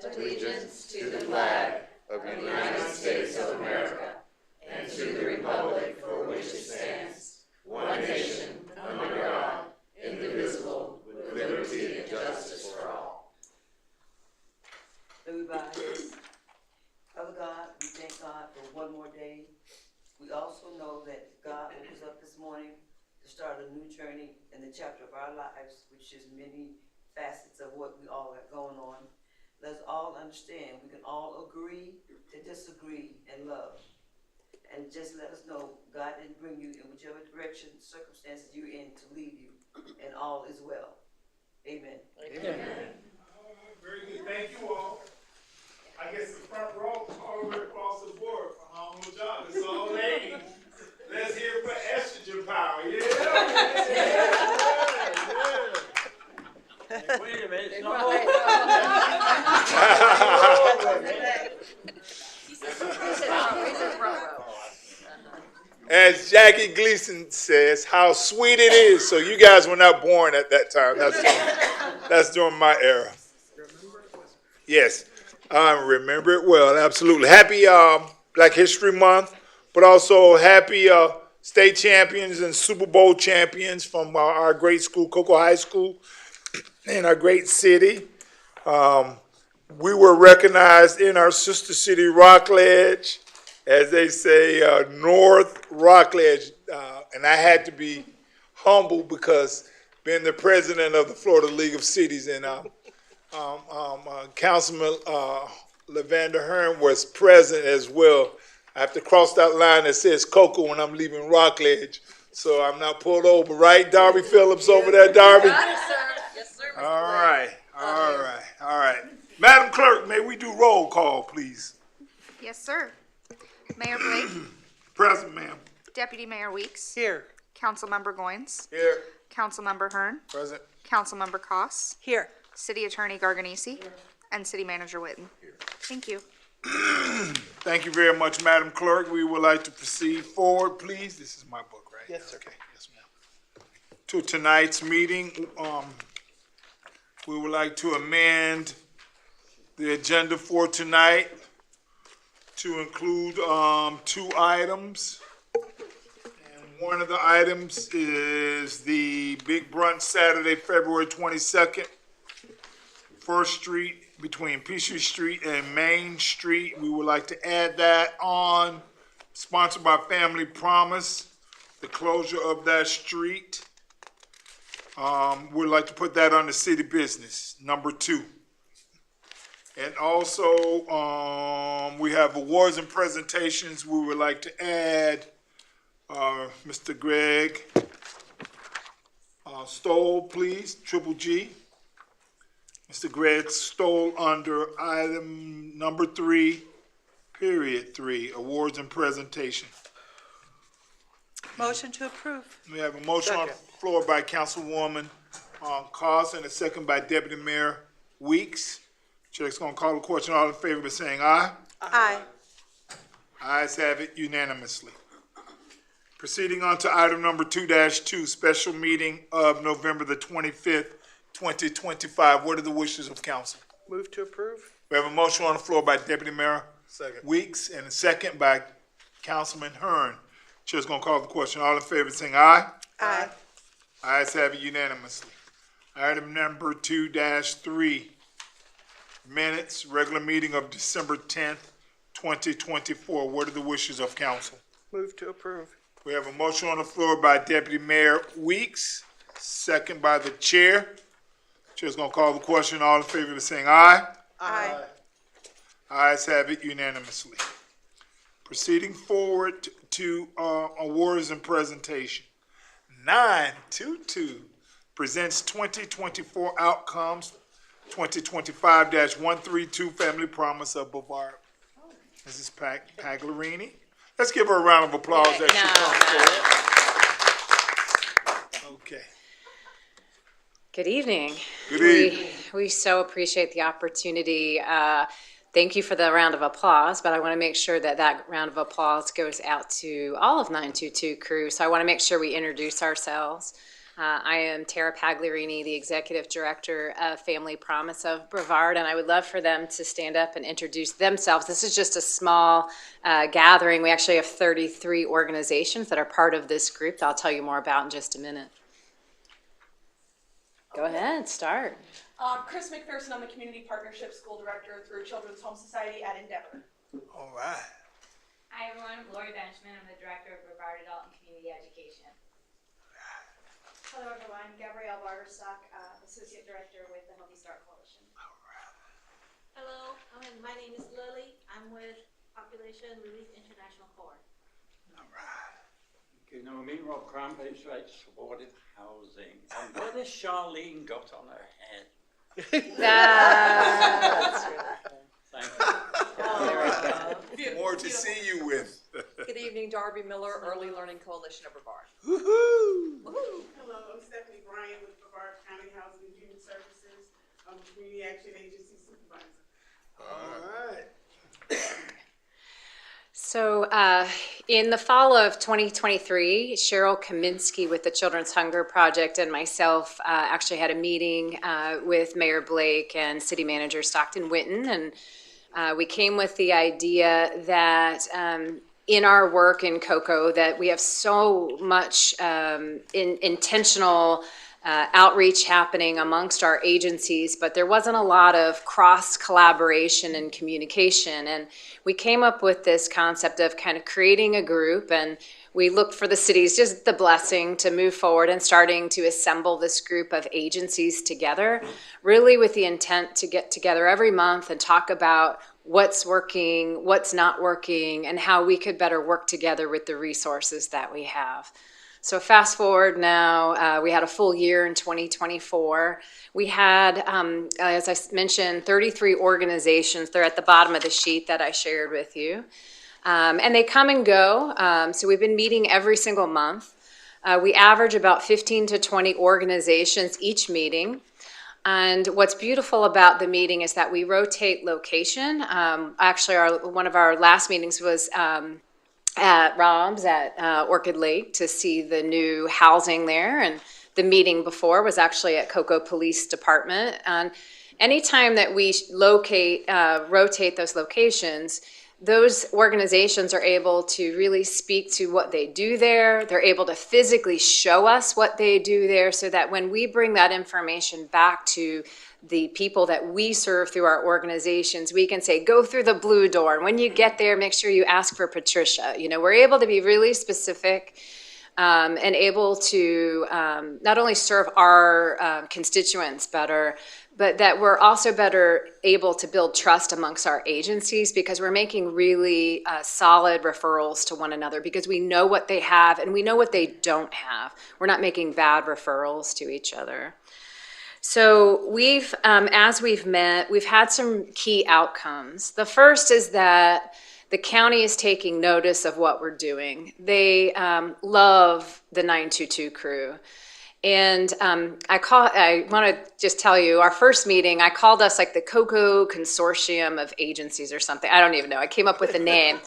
allegiance to the flag of the United States of America and to the republic for which it stands, one nation, under God, indivisible, with liberty and justice for all. Everybody, Father God, we thank God for one more day. We also know that God woke us up this morning to start a new journey in the chapter of our lives, which is many facets of what we all have going on. Let's all understand, we can all agree to disagree and love. And just let us know God didn't bring you in whichever direction, circumstances you're in to leave you, and all is well. Amen. Amen. Very good. Thank you all. I guess the front row all the way across the board from Humble John. It's all ladies. Let's hear it for estrogen power. Yeah. Wait a minute. As Jackie Gleason says, how sweet it is. So you guys were not born at that time. That's during my era. Yes, I remember it well. Absolutely. Happy Black History Month, but also happy state champions and Super Bowl champions from our great school, Cocoa High School, in our great city. We were recognized in our sister city, Rockledge, as they say, North Rockledge, and I had to be humble because being the president of the Florida League of Cities, and Councilman Lavander Hearn was present as well. I have to cross that line that says Cocoa when I'm leaving Rockledge, so I'm not pulled over. Right, Darby Phillips over there, Darby? Got it, sir. Yes, sir. Mr. All right. Madam Clerk, may we do roll call, please? Yes, sir. Mayor Blake, Present, ma'am. Deputy Mayor Weeks, Here. Councilmember Goins, Here. Councilmember Hearn, Present. Councilmember Koss, Here. City Attorney Garganese, and City Manager Witten. Thank you. Thank you very much, Madam Clerk. We would like to proceed forward, please. This is my book, right? Yes, sir. Okay, yes, ma'am. To tonight's meeting, we would like to amend the agenda for tonight to include two items. And one of the items is the big brunch Saturday, February 22nd, First Street between Peachtree Street and Main Street. We would like to add that on, sponsored by Family Promise, the closure of that street. We'd like to put that on the city business, number 2. And also, we have awards and presentations. We would like to add Mr. Greg Stoll, please, Triple G. Mr. Greg Stoll under item number 3, period 3, awards and presentation. Motion to approve. We have a motion on the floor by Councilwoman Koss and a second by Deputy Mayor Weeks. Chair's going to call the question. All in favor by saying aye. Aye. Ayes have it unanimously. Proceeding on to item number 2-2, special meeting of November the 25th, 2025. What are the wishes of council? Move to approve. We have a motion on the floor by Deputy Mayor Weeks and a second by Councilman Hearn. Chair's going to call the question. All in favor saying aye. Aye. Ayes have it unanimously. Item number 2-3, minutes, regular meeting of December 10th, 2024. What are the wishes of council? Move to approve. We have a motion on the floor by Deputy Mayor Weeks, second by the chair. Chair's going to call the question. All in favor of saying aye. Aye. Ayes have it unanimously. Proceeding forward to awards and presentation. 922 presents 2024 outcomes, 2025-132 Family Promise of Brevard. Mrs. Pagliarini. Let's give her a round of applause as she comes forward. Okay. Good evening. Good evening. We so appreciate the opportunity. Thank you for the round of applause, but I want to make sure that that round of applause goes out to all of 922 crew. So I want to make sure we introduce ourselves. I am Tara Pagliarini, the Executive Director of Family Promise of Brevard, and I would love for them to stand up and introduce themselves. This is just a small gathering. We actually have 33 organizations that are part of this group that I'll tell you more about in just a minute. Go ahead, start. Chris McPherson, I'm the Community Partnership School Director through Children's Home Society at Endeavor. All right. Hi everyone, I'm Lori Benjamin. I'm the Director of Brevard Adult and Community Education. Hello everyone, Gabrielle Barberstock, Associate Director with the Healthy Start Coalition. Hello, my name is Lily. I'm with Population Relief International Corps. All right. You know me, Rob Crampage, like supported housing. And what has Charlene got on her head? That's really good. Thank you. More to see you with. Good evening, Darby Miller, Early Learning Coalition of Brevard. Woo-hoo. Hello, I'm Stephanie Bryant with Brevard County Housing and Human Services. I'm the Community Action Agency Supervisor. All right. So in the fall of 2023, Cheryl Kaminsky with the Children's Hunger Project and myself actually had a meeting with Mayor Blake and City Manager Stockton Witten, and we came with the idea that in our work in COCO that we have so much intentional outreach happening amongst our agencies, but there wasn't a lot of cross collaboration and communication. And we came up with this concept of kind of creating a group, and we looked for the cities, just the blessing to move forward and starting to assemble this group of agencies together, really with the intent to get together every month and talk about what's working, what's not working, and how we could better work together with the resources that we have. So fast forward now, we had a full year in 2024. We had, as I mentioned, 33 organizations. They're at the bottom of the sheet that I shared with you. And they come and go. So we've been meeting every single month. We average about 15 to 20 organizations each meeting. And what's beautiful about the meeting is that we rotate location. Actually, one of our last meetings was at Rob's at Orchid Lake to see the new housing there, and the meeting before was actually at Cocoa Police Department. And anytime that we rotate those locations, those organizations are able to really speak to what they do there. They're able to physically show us what they do there, so that when we bring that information back to the people that we serve through our organizations, we can say, go through the blue door. And when you get there, make sure you ask for Patricia. You know, we're able to be really specific and able to not only serve our constituents better, but that we're also better able to build trust amongst our agencies, because we're making really solid referrals to one another, because we know what they have and we know what they don't have. We're not making bad referrals to each other. So we've, as we've met, we've had some key outcomes. The first is that the county is taking notice of what we're doing. They love the 922 crew. And I want to just tell you, our first meeting, I called us like the COCO Consortium of Agencies or something. I don't even know. I came up with a name.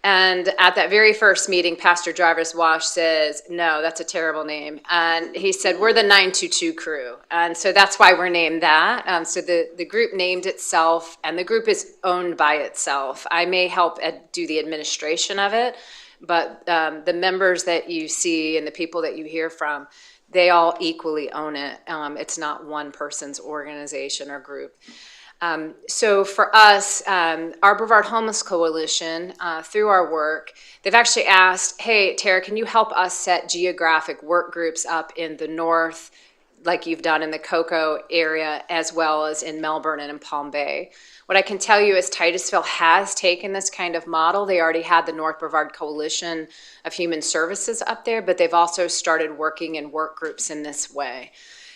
And at that very first meeting, Pastor Jarvis Wash says, no, that's a terrible name. And he said, we're the 922 crew. And so that's why we're named that. So the group named itself, and the group is owned by itself. I may help do the administration of it, but the members that you see and the people that you hear from, they all equally own it. It's not one person's organization or group. So for us, our Brevard Homeless Coalition, through our work, they've actually asked, hey, Tara, can you help us set geographic work groups up in the north, like you've done in the COCO area, as well as in Melbourne and in Palm Bay? What I can tell you is Titusville has taken this kind of model. They already had the North Brevard Coalition of Human Services up there, but they've also started working in work groups in this way.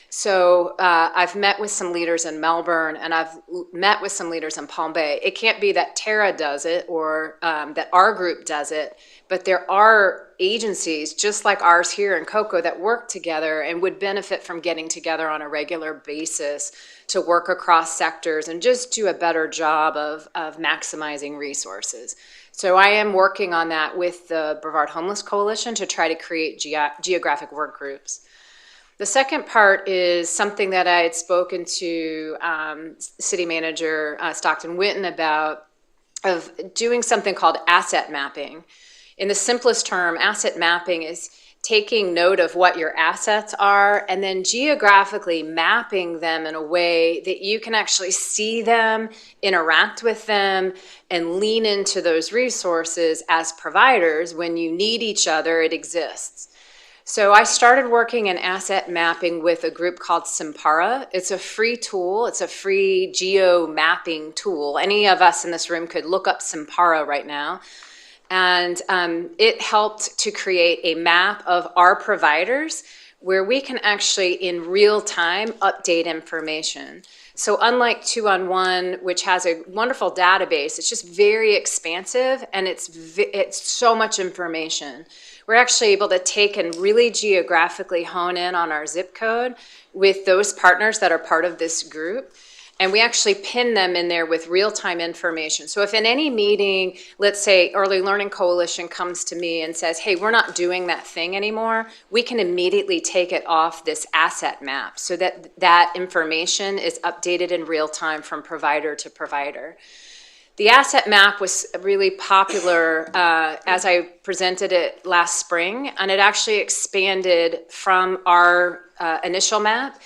So I've met with some leaders in Melbourne, and I've met with some leaders in Palm Bay. It can't be that Tara does it or that our group does it, but there are agencies just like ours here in COCO that work together and would benefit from getting together on a regular basis to work across sectors and just do a better job of maximizing resources. So I am working on that with the Brevard Homeless Coalition to try to create geographic work groups. The second part is something that I had spoken to City Manager Stockton Winton about, of doing something called asset mapping. In the simplest term, asset mapping is taking note of what your assets are and then geographically mapping them in a way that you can actually see them, interact with them, and lean into those resources as providers. When you need each other, it exists. So I started working in asset mapping with a group called Simpara. It's a free tool. It's a free geo mapping tool. Any of us in this room could look up Simpara right now. And it helped to create a map of our providers where we can actually in real time update information. So unlike 2-on-1, which has a wonderful database, it's just very expansive and it's so much information. We're actually able to take and really geographically hone in on our zip code with those partners that are part of this group. And we actually pin them in there with real-time information. So if in any meeting, let's say Early Learning Coalition comes to me and says, hey, we're not doing that thing anymore, we can immediately take it off this asset map so that that information is updated in real time from provider to provider. The asset map was really popular as I presented it last spring, and it actually expanded from our initial map.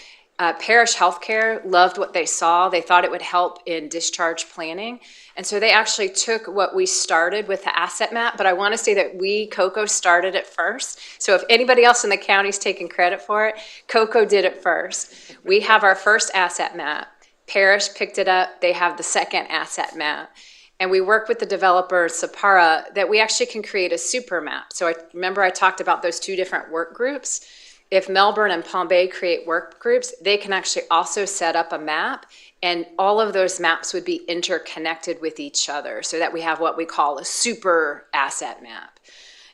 Parish Healthcare loved what they saw. They thought it would help in discharge planning. And so they actually took what we started with the asset map, but I want to say that COCO started it first. So if anybody else in the county is taking credit for it, COCO did it first. We have our first asset map. Parish picked it up. They have the second asset map. And we work with the developer, Simpara, that we actually can create a super map. So remember I talked about those two different work groups. If Melbourne and Palm Bay create work groups, they can actually also set up a map, and all of those maps would be interconnected with each other so that we have what we call a super asset map.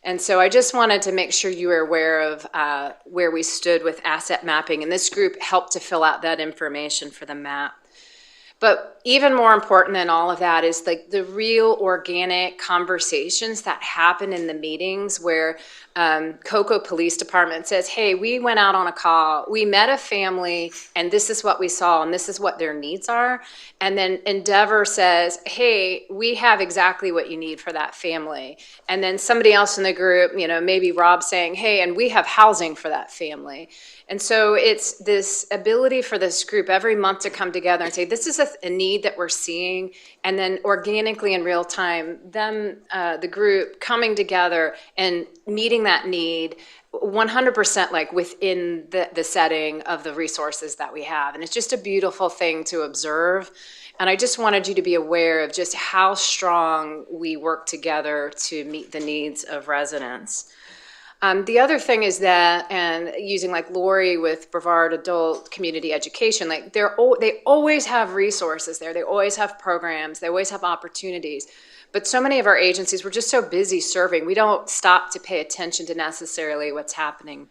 And so I just wanted to make sure you were aware of where we stood with asset mapping, and this group helped to fill out that information for the map. But even more important than all of that is like the real organic conversations that happen in the meetings where COCO Police Department says, hey, we went out on a call, we met a family, and this is what we saw, and this is what their needs are. And then Endeavor says, hey, we have exactly what you need for that family. And then somebody else in the group, you know, maybe Rob saying, hey, and we have housing for that family. And so it's this ability for this group every month to come together and say, this is a need that we're seeing, and then organically in real time, them, the group coming together and meeting that need 100% like within the setting of the resources that we have. And it's just a beautiful thing to observe. And I just wanted you to be aware of just how strong we work together to meet the needs of residents. The other thing is that, and using like Lori with Brevard Adult Community Education, like they always have resources there. They always have programs. They always have opportunities. But so many of our agencies, we're just so busy serving. We don't stop to pay attention to necessarily what's happening.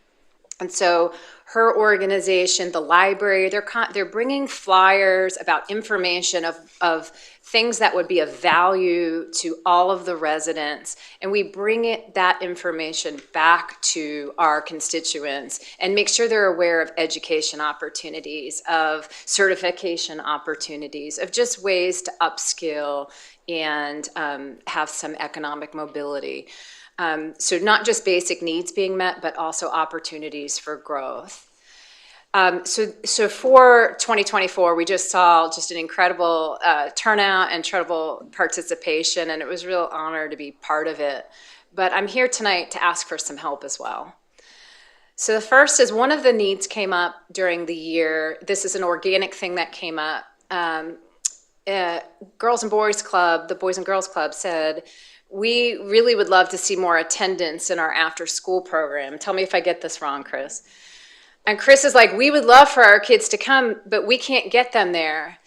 And so her organization, the library, they're bringing flyers about information of things that would be of value to all of the residents. And we bring that information back to our constituents and make sure they're aware of education opportunities, of certification opportunities, of just ways to upskill and have some economic mobility. So not just basic needs being met, but also opportunities for growth. So for 2024, we just saw just an incredible turnout and incredible participation, and it was a real honor to be part of it. But I'm here tonight to ask for some help as well. So the first is one of the needs came up during the year. This is an organic thing that came up. Girls and Boys Club, the Boys and Girls Club said, we really would love to see more attendance in our after-school program. Tell me if I get this wrong, Chris. And Chris is like, we would love for our kids to come, but we can't get them there.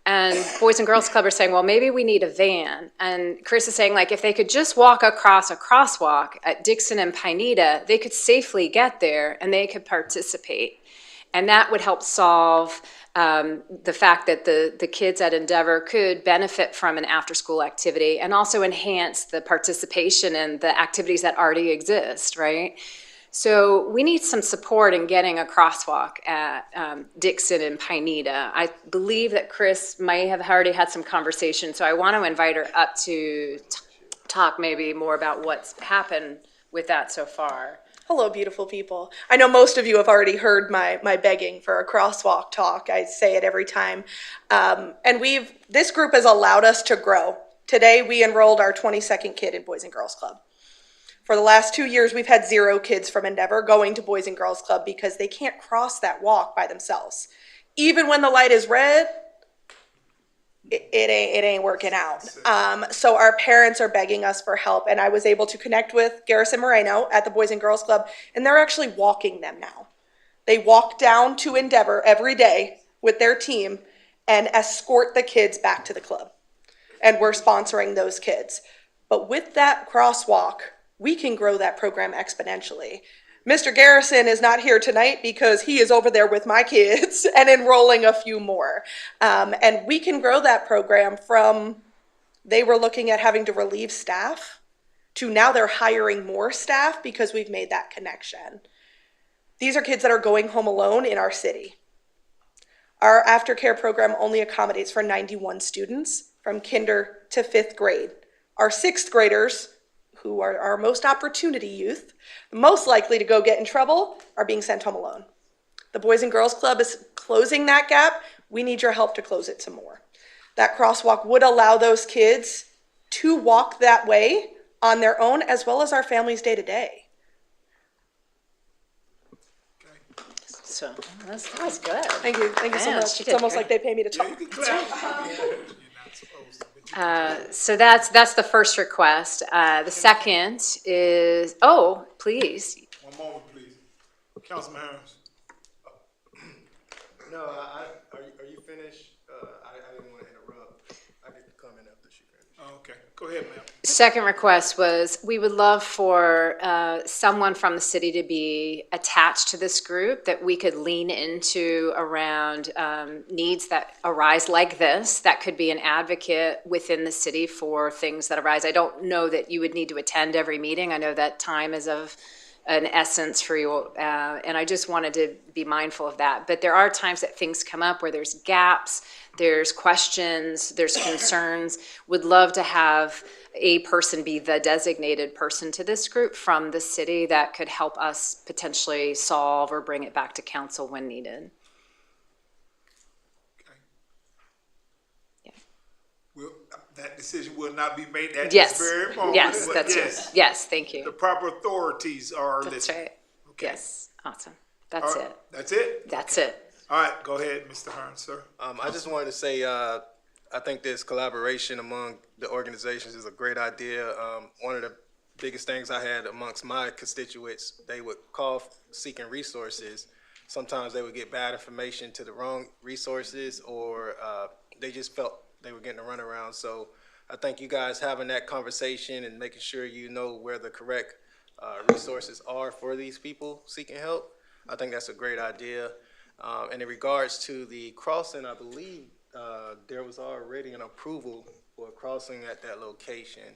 And Boys and Girls Club are saying, well, maybe we need a van. And Chris is saying, like, if they could just walk across a crosswalk at Dixon and Pineda, they could safely get there and they could participate. And that would help solve the fact that the kids at Endeavor could benefit from an after-school activity and also enhance the participation in the activities that already exist, right? So we need some support in getting a crosswalk at Dixon and Pineda. I believe that Chris may have already had some conversation, so I want to invite her up to talk maybe more about what's happened with that so far. Hello, beautiful people. I know most of you have already heard my begging for a crosswalk talk. I say it every time. And this group has allowed us to grow. Today, we enrolled our 22nd kid in Boys and Girls Club. For the last 2 years, we've had 0 kids from Endeavor going to Boys and Girls Club because they can't cross that walk by themselves. Even when the light is red, it ain't working out. So our parents are begging us for help, and I was able to connect with Garrison Moreno at the Boys and Girls Club, and they're actually walking them now. They walk down to Endeavor every day with their team and escort the kids back to the club. And we're sponsoring those kids. But with that crosswalk, we can grow that program exponentially. Mr. Garrison is not here tonight because he is over there with my kids and enrolling a few more. And we can grow that program from, they were looking at having to relieve staff, to now they're hiring more staff because we've made that connection. These are kids that are going home alone in our city. Our aftercare program only accommodates for 91 students from kinder to 5th grade. Our 6th graders, who are our most opportunity youth, most likely to go get in trouble, are being sent home alone. The Boys and Girls Club is closing that gap. We need your help to close it some more. That crosswalk would allow those kids to walk that way on their own, as well as our families day to day. So that was good. Thank you so Man, much. she It's did almost great. like they pay me to talk. You can clap. So that's the first request. The second is, oh, please. One moment, please. Councilman Harris. No, are you finished? I didn't want to interrupt. I could comment after she finished. Okay, go ahead, ma'am. Second request was, we would love for someone from the city to be attached to this group that we could lean into around needs that arise like this, that could be an advocate within the city for things that arise. I don't know that you would need to attend every meeting. I know that time is of an essence for you, and I just wanted to be mindful of that. But there are times that things come up where there's gaps, there's questions, there's concerns. Would love to have a person be the designated person to this group from the city that could help us potentially solve or bring it back to council when needed. Okay. Yeah. That decision will not be made at Yes. this very moment. Yes, but that's yes, it. Yes, thank the you. proper authorities are That's listening. right. Okay. Yes, awesome. That's All right. it. That's it? That's it. All right, go ahead, Mr. Hearn, sir. I just wanted to say, I think this collaboration among the organizations is a great idea. One of the biggest things I had amongst my constituents, they would call seeking resources. Sometimes they would get bad information to the wrong resources, or they just felt they were getting a runaround. So I think you guys having that conversation and making sure you know where the correct resources are for these people seeking help, I think that's a great idea. And in regards to the crossing, I believe there was already an approval for a crossing at that location.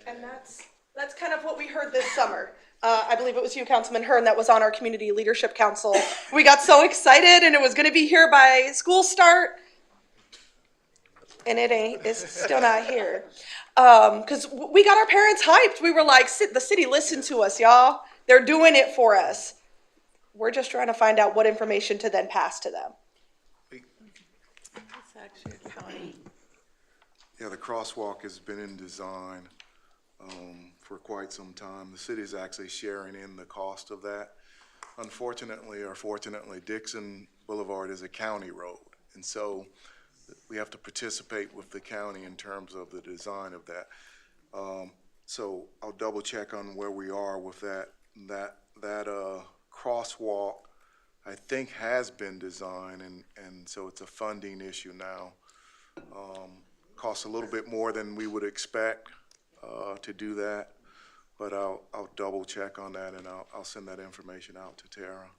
And that's kind of what we heard this summer. I believe it was you, Councilman Hearn, that was on our Community Leadership Council. We got so excited, and it was going to be here by school start. And it ain't. It's still not here. Because we got our parents hyped. We were like, the city listened to us, y'all. They're doing it for us. We're just trying to find out what information to then pass to them. It's actually a county. Yeah, the crosswalk has been in design for quite some time. The city is actually sharing in the cost of that. Unfortunately, or fortunately, Dixon Boulevard is a county road, and so we have to participate with the county in terms of the design of that. So I'll double check on where we are with that. That crosswalk, I think, has been designed, and so it's a funding issue now. Costs a little bit more than we would expect to do that, but I'll double check on that, and I'll send that information out to Tara.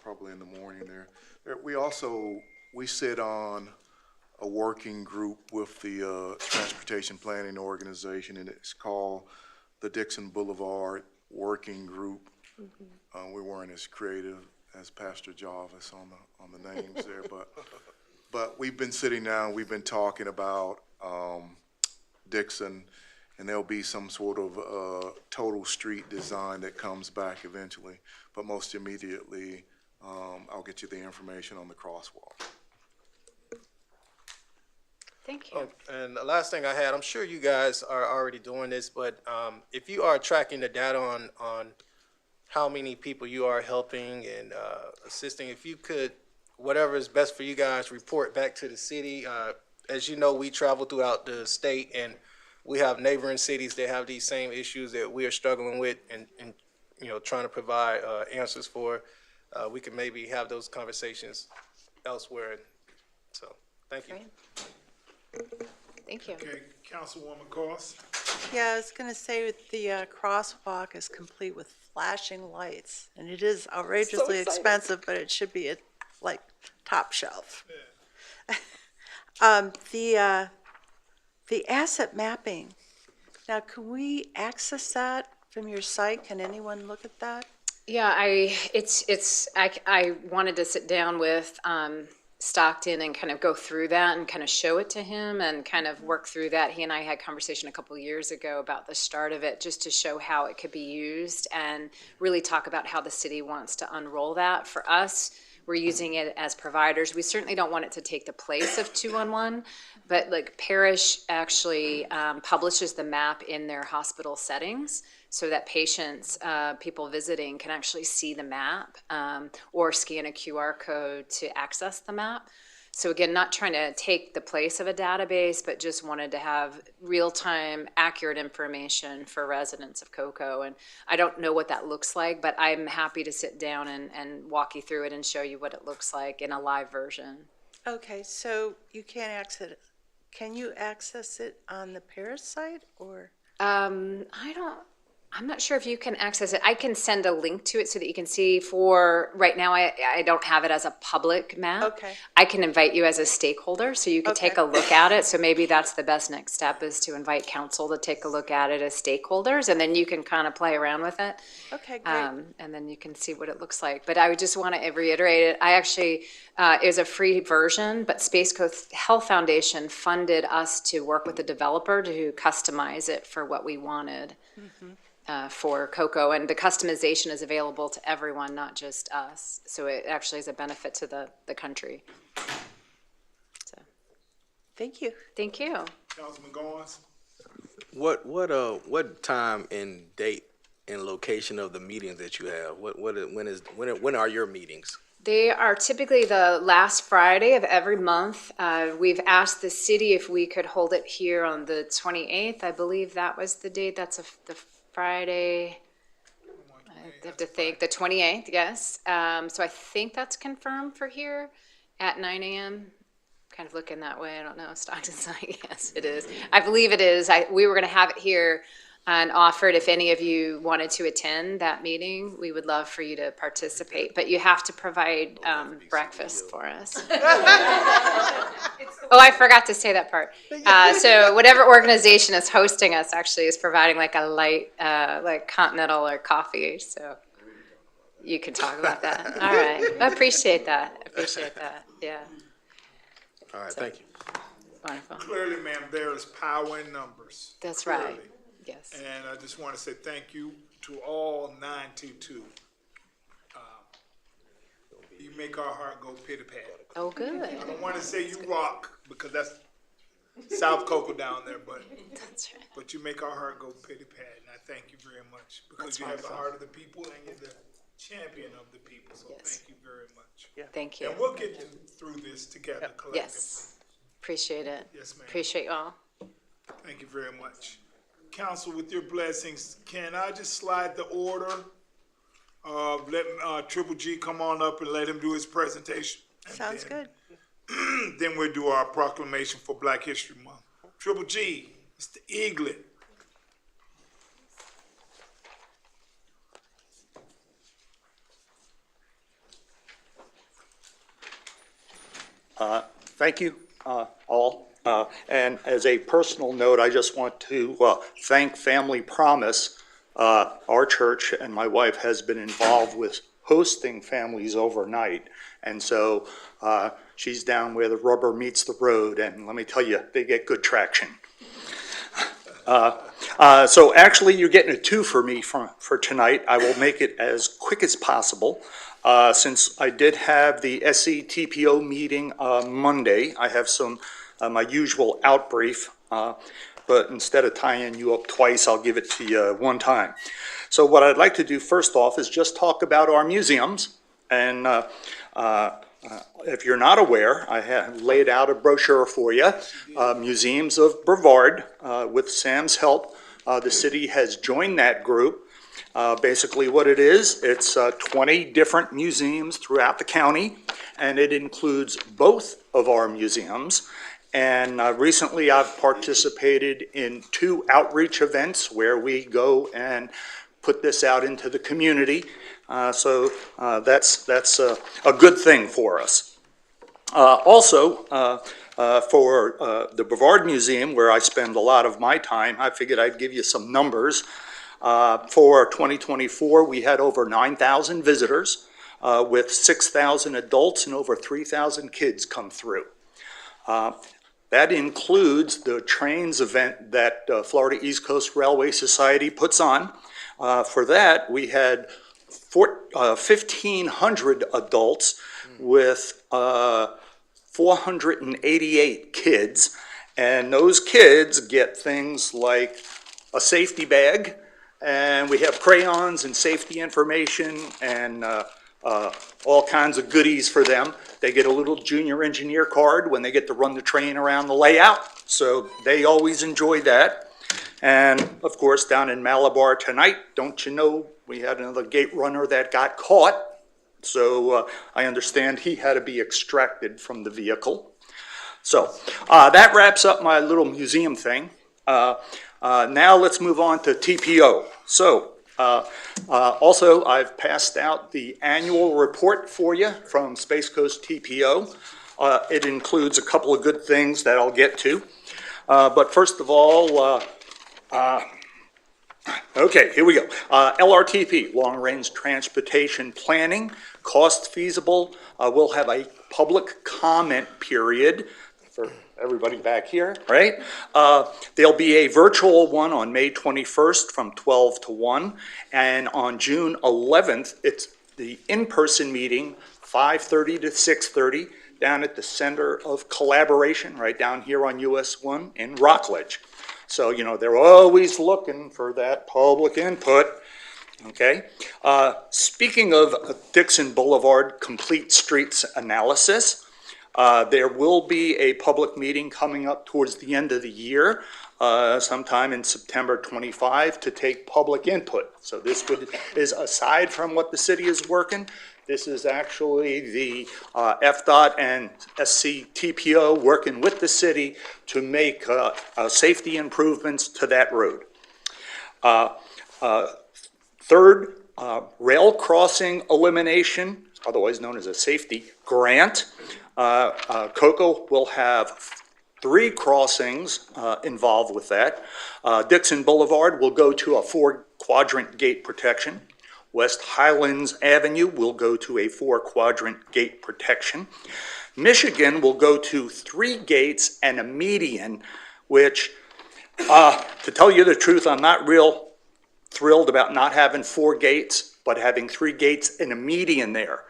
Probably in the morning there. We sit on a working group with the Transportation Planning Organization, and it's called the Dixon Boulevard working group. We weren't as creative as Pastor Jarvis on the names there, but we've been sitting down, we've been talking about Dixon, and there'll be some sort of total street design that comes back eventually. But most immediately, I'll get you the information on the crosswalk. Thank you. And the last thing I had, I'm sure you guys are already doing this, but if you are tracking the data on how many people you are helping and assisting, if you could, whatever is best for you guys, report back to the city. As you know, we travel throughout the state, and we have neighboring cities that have these same issues that we are struggling with and trying to provide answers for. We can maybe have those conversations elsewhere. So, thank you. Thank you. Okay, Councilwoman Cost? Yeah, I was gonna say with the crosswalk is complete with flashing lights, and it is outrageously expensive, but it should be at like top shelf. The asset mapping. Now, can we access that from your site? Can anyone look at that? Yeah, I wanted to sit down with Stockton and kind of go through that and kind of show it to him and kind of work through that. He and I had a conversation a couple of years ago about the start of it, just to show how it could be used and really talk about how the city wants to unroll that. For us, we're using it as providers. We certainly don't want it to take the place of 211, but like Parrish actually publishes the map in their hospital settings so that patients, people visiting can actually see the map or scan a QR code to access the map. So again, not trying to take the place of a database, but just wanted to have real-time, accurate information for residents of Cocoa. And I don't know what that looks like, but I'm happy to sit down and walk you through it and show you what it looks like in a live version. Okay, so you can't access it. Can you access it on the Paris site or? I'm not sure if you can access it. I can send a link to it so that you can see. For right now, I don't have it as a public map. Okay. I can invite you as a stakeholder so you can take a look at it. So maybe that's the best next step, is to invite council to take a look at it as stakeholders, and then you can kind of play around with it. Okay, great. And then you can see what it looks like. But I would just want to reiterate it. I actually, it was a free version, but Space Coast Health Foundation funded us to work with the developer to customize it for what we wanted. For Cocoa, and the customization is available to everyone, not just us. So it actually is a benefit to the country. So, Thank you. thank you. Councilman Goins? What time and date and location of the meetings that you have? When are your meetings? They are typically the last Friday of every month. We've asked the city if we could hold it here on the 28th. I believe that was the date. That's the Friday. I have to think, the 28th, yes. So I think that's confirmed for here at 9 a.m. Kind of looking that way. I don't know. Stockton's like, yes, it is. I believe it is. We were going to have it here and offered if any of you wanted to attend that meeting, we would love for you to participate. But you have to provide breakfast for us. Oh, I forgot to say that part. So whatever organization is hosting us actually is providing like a light, like continental or coffee. So you can talk about that. All right. I appreciate that. Yeah. All right, thank you. Wonderful. Clearly, ma'am, there is power in numbers. That's right. Clearly. Yes. And I just want to say thank you to all 922. You make our heart go pity-pat. Oh, good. I don't want to say you rock, because that's South Cocoa down there, but That's right. but you make our heart go pity-pat, and I thank you very much, because you have the heart of the people and you're the champion of the people, so Yes. thank you very much. Thank you. And we'll get through this together collectively. Yes. Appreciate it. Yes, ma'am. Appreciate you all. Thank you very much. Council, with your blessings, can I just slide the order? Let Triple G come on up and let him do his presentation. And Sounds then- good. Then we'll do our proclamation for Black History Month. Triple G, Mr. Eaglet. Thank you, all. And as a personal note, I just want to thank Family Promise our church and my wife has been involved with hosting families overnight. And so she's down where the rubber meets the road, and let me tell you, they get good traction. So actually, you're getting a 2 for me for tonight. I will make it as quick as possible. Since I did have the SCTPO meeting Monday, I have some my usual outbrief, but instead of tying you up twice, I'll give it to you one time. So what I'd like to do first off is just talk about our museums. And if you're not aware, I have laid out a brochure for you, Museums of Brevard. With Sam's help, the city has joined that group. Basically what it is, it's 20 different museums throughout the county, and it includes both of our museums. And recently I've participated in 2 outreach events where we go and put this out into the community. So that's a good thing for us. Also, for the Brevard Museum, where I spend a lot of my time, I figured I'd give you some numbers. For 2024, we had over 9,000 visitors, with 6,000 adults and over 3,000 kids come through. That includes the trains event that Florida East Coast Railway Society puts on. For that, we had 1,500 adults with 488 kids, and those kids get things like a safety bag, and we have crayons and safety information and all kinds of goodies for them. They get a little junior engineer card when they get to run the train around the layout, so they always enjoy that. And of course, down in Malabar tonight, don't you know, we had another gate runner that got caught. So I understand he had to be extracted from the vehicle. So that wraps up my little museum thing. Now let's move on to TPO. So also, I've passed out the annual report for you from Space Coast TPO. It includes a couple of good things that I'll get to. But first of all, okay, here we go. LRTP, Long Range Transportation Planning, cost feasible. We'll have a public comment period for everybody back here, right? There'll be a virtual one on May 21st from 12 to 1. And on June 11th, it's the in-person meeting, 5:30 to 6:30, down at the Center of Collaboration, right down here on US 1 in Rockledge. So, you know, they're always looking for that public input, okay? Speaking of Dixon Boulevard Complete Streets Analysis, there will be a public meeting coming up towards the end of the year, sometime in September 25, to take public input. So this is aside from what the city is working. This is actually the FDOT and SCTPO working with the city to make safety improvements to that road. Third, rail crossing elimination, otherwise known as a safety grant. COCO will have 3 crossings involved with that. Dixon Boulevard will go to a 4-quadrant gate protection. West Highlands Avenue will go to a 4-quadrant gate protection. Michigan will go to 3 gates and a median, which, to tell you the truth, I'm not real thrilled about not having 4 gates, but having 3 gates and a median there.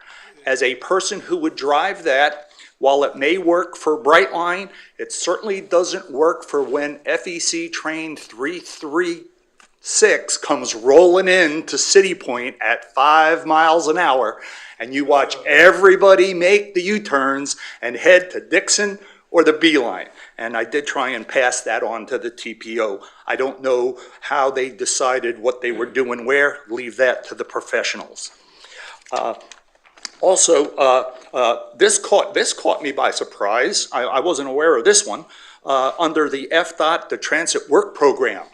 As a person who would drive that, while it may work for Brightline, it certainly doesn't work for when FEC train 336 comes rolling in to City Point at 5 miles an hour, and you watch everybody make the U-turns and head to Dixon or the B-line. And I did try and pass that on to the TPO. I don't know how they decided what they were doing where. Leave that to the professionals. Also, this caught me by surprise. I wasn't aware of this one. Under the FDOT, the Transit Work Program,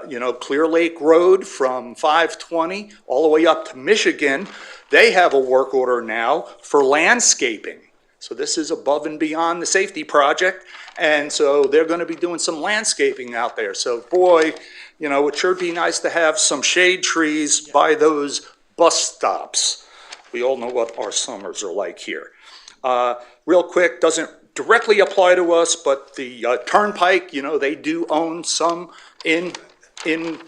you know, Clear Lake Road from 520 all the way up to Michigan, they have a work order now for landscaping. So this is above and beyond the safety project, and so they're going to be doing some landscaping out there. So boy, You know, it sure be nice to have some shade trees by those bus stops. We all know what our summers are like here. Real quick, doesn't directly apply to us, but the Turnpike, you know, they do own some in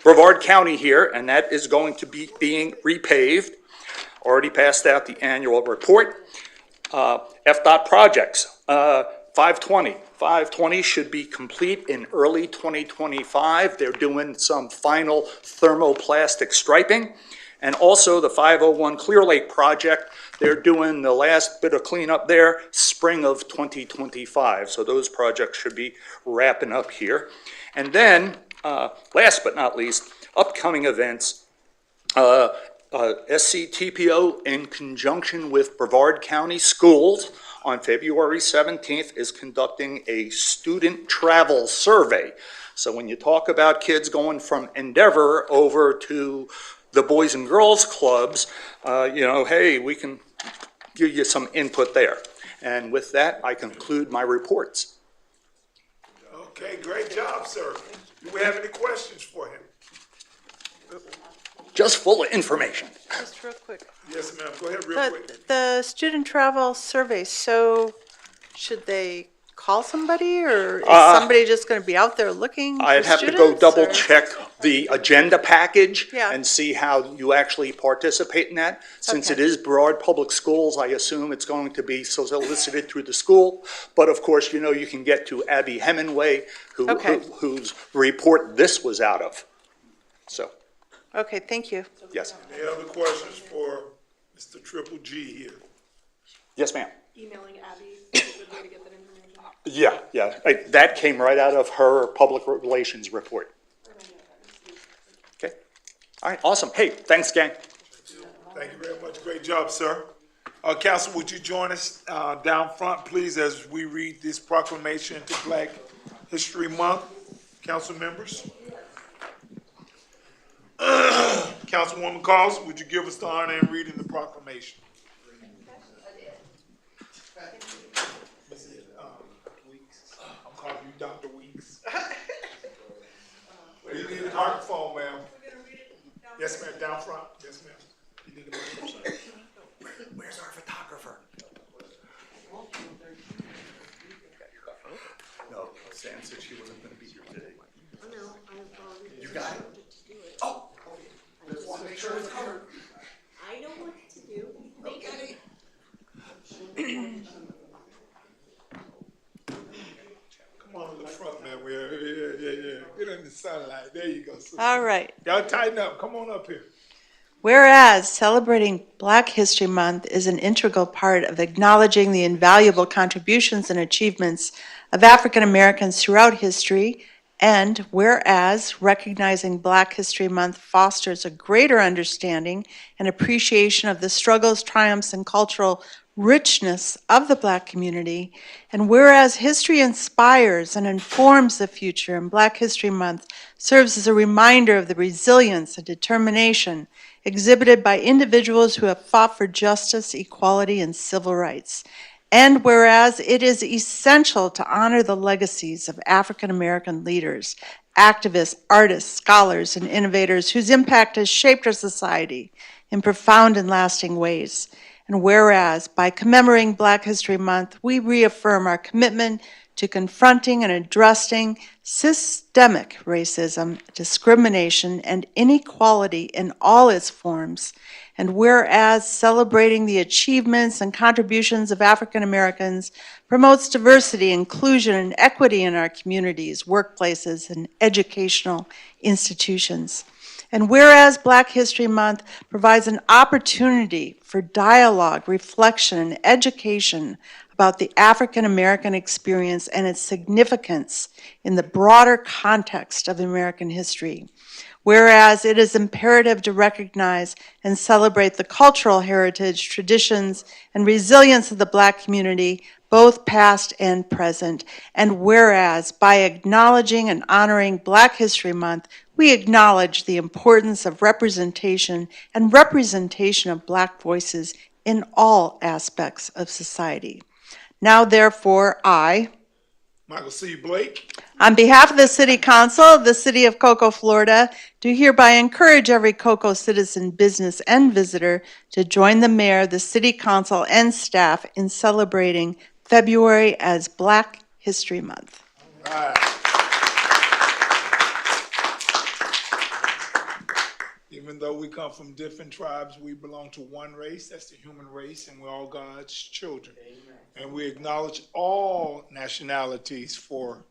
Brevard County here, and that is going to be being repaved. Already passed out the annual report. FDOT projects, 520 should be complete in early 2025. They're doing some final thermoplastic striping. And also the 501 Clear Lake project, they're doing the last bit of cleanup there, spring of 2025. So those projects should be wrapping up here. And then, last but not least, upcoming events, SCTPO in conjunction with Brevard County Schools on February 17th is conducting a student travel survey. So when you talk about kids going from Endeavor over to the Boys and Girls Clubs, you know, hey, we can give you some input there. And with that, I conclude my reports. Okay, great job, sir. Do we have any questions for him? Just full of information. Just real quick. Yes, ma'am, go ahead real quick. The student travel survey, so should they call somebody, or is somebody just going to be out there looking for I'd have to go students, double or- check the agenda package Yeah. and see how you actually participate in that. Since it Okay. is Brevard Public Schools, I assume it's going to be solicited through the school. But of course, you know, you can get to Abby Hemingway, whose report this was out of. So, Okay, thank you. yes. Any other questions for Mr. Triple G here? Yes, ma'am. Emailing Abby is a good way to get that information. Yeah. That came right out of her public relations report. Okay. All right, awesome. Hey, thanks, gang. Thank you very much. Great job, sir. Council, would you join us down front, please, as we read this proclamation to Black History Month? Council members? Councilwoman Carlson, would you give us the honor in reading the proclamation? I'm calling you Dr. Weeks. You need a microphone, ma'am. Yes, ma'am, down front. Yes, ma'am. You need a microphone. Where's our photographer? No, Sam said she wasn't gonna be here today. You got it? Oh! Just want to make sure it's covered. I know what to do. They got it. Come on to the front, man. Yeah. Get in the sunlight. There you go. sister. All right. Y'all tighten up. Come on up here. Whereas celebrating Black History Month is an integral part of acknowledging the invaluable contributions and achievements of African Americans throughout history, and whereas recognizing Black History Month fosters a greater understanding and appreciation of the struggles, triumphs, and cultural richness of the Black community, and whereas history inspires and informs the future, and Black History Month serves as a reminder of the resilience and determination exhibited by individuals who have fought for justice, equality, and civil rights. And whereas it is essential to honor the legacies of African American leaders, activists, artists, scholars, and innovators whose impact has shaped our society in profound and lasting ways. And whereas by commemorating Black History Month, we reaffirm our commitment to confronting and addressing systemic racism, discrimination, and inequality in all its forms. And whereas celebrating the achievements and contributions of African Americans promotes diversity, inclusion, and equity in our communities, workplaces, and educational institutions. And whereas Black History Month provides an opportunity for dialogue, reflection, and education about the African American experience and its significance in the broader context of American history. Whereas it is imperative to recognize and celebrate the cultural heritage, traditions, and resilience of the Black community, both past and present. And whereas by acknowledging and honoring Black History Month, we acknowledge the importance of representation and representation of Black voices in all aspects of society. Now, therefore, I, Michael C. Blake. On behalf of the City Council of the City of Cocoa, Florida, do hereby encourage every Cocoa citizen, business, and visitor to join the mayor, the City Council, and staff in celebrating February as Black History Month. Even though we come from different tribes, we belong to one race, that's the human race, and we're all God's children. And we acknowledge all nationalities for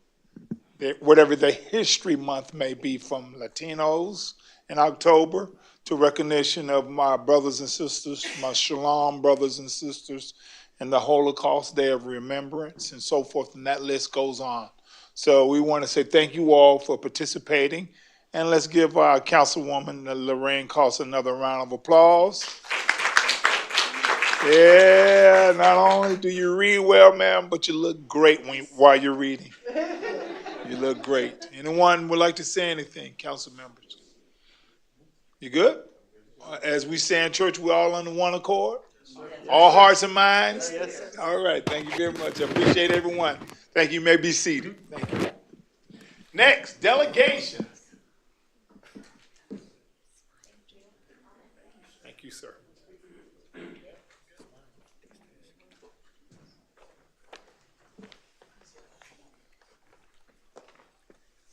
whatever the History Month may be, from Latinos in October to recognition of my brothers and sisters, my Shalom brothers and sisters, and the Holocaust Day of Remembrance, and so forth, and that list goes on. So we want to say thank you all for participating, and let's give our Councilwoman Lorraine Cost another round of applause. Yeah, not only do you read well, ma'am, but you look great while you're reading. You look great. Anyone would like to say anything, council members? You good? As we say in church, we're all under one accord? All hearts and minds? All right, thank you very much. I appreciate everyone. Thank you. You may be seated. Thank you. Next, delegation. Thank you, sir.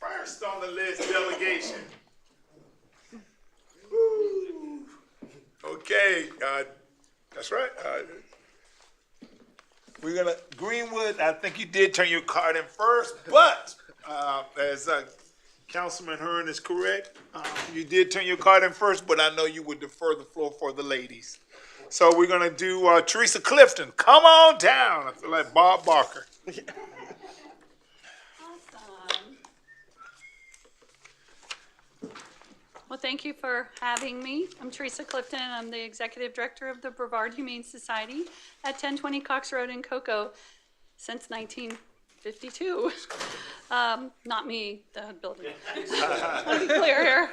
First on the list, delegation. Woo. Okay, that's right. We're gonna, Greenwood, I think you did turn your card in first, but as Councilman Hearn is correct, you did turn your card in first, but I know you would defer the floor for the ladies. So we're gonna do Teresa Clifton. Come on down. I feel like Bob Barker. Well, thank you for having me. I'm Teresa Clifton, and I'm the Executive Director of the Brevard Humane Society at 1020 Cox Road in Cocoa since 1952. Not me, the building. I'll be clear here.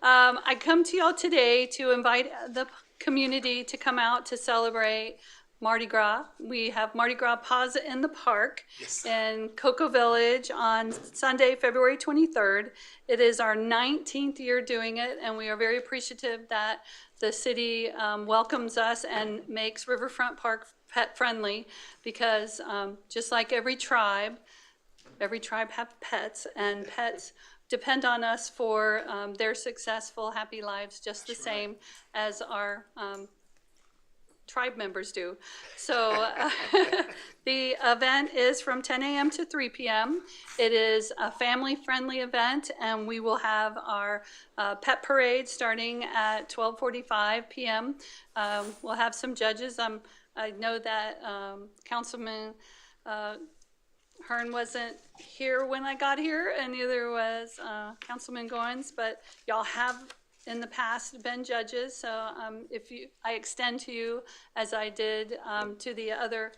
I come to y'all today to invite the community to come out to celebrate Mardi Gras. We have Mardi Gras Plaza in the Park in Cocoa Village on Sunday, February 23rd. It is our 19th year doing it, and we are very appreciative that the city welcomes us and makes Riverfront Park pet friendly, because just like every tribe have pets, and pets depend on us for their successful, happy lives, just the same as our tribe members do. So the event is from 10 a.m. to 3 p.m. It is a family-friendly event, and we will have our pet parade starting at 12:45 p.m. We'll have some judges. I know that Councilman Hearn wasn't here when I got here, and neither was Councilman Goins, but y'all have in the past been judges, so I extend to you, as I did to the other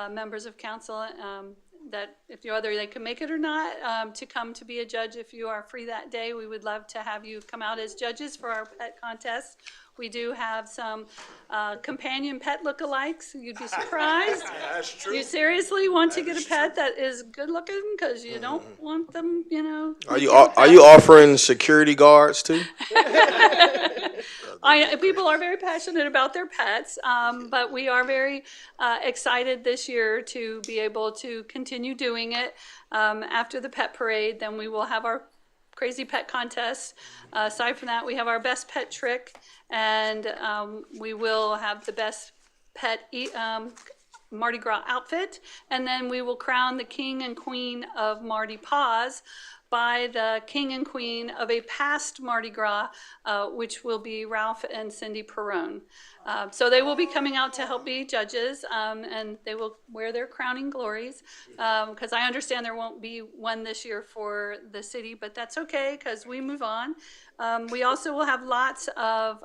members of council, that if they can make it or not, to come to be a judge if you are free that day. We would love to have you come out as judges for our pet contest. We do have some companion pet lookalikes. You'd be surprised. That's true. You seriously want to get a pet that is good looking, because you don't want them, Are you offering security guards too? People are very passionate about their pets, but we are very excited this year to be able to continue doing it. After the pet parade, then we will have our crazy pet contest. Aside from that, we have our best pet trick, and we will have the best pet Mardi Gras outfit, and then we will crown the king and queen of Mardi Paws by the king and queen of a past Mardi Gras, which will be Ralph and Cindy Perrone. So they will be coming out to help be judges, and they will wear their crowning glories, because I understand there won't be one this year for the city, but that's okay, because we move on. We also will have lots of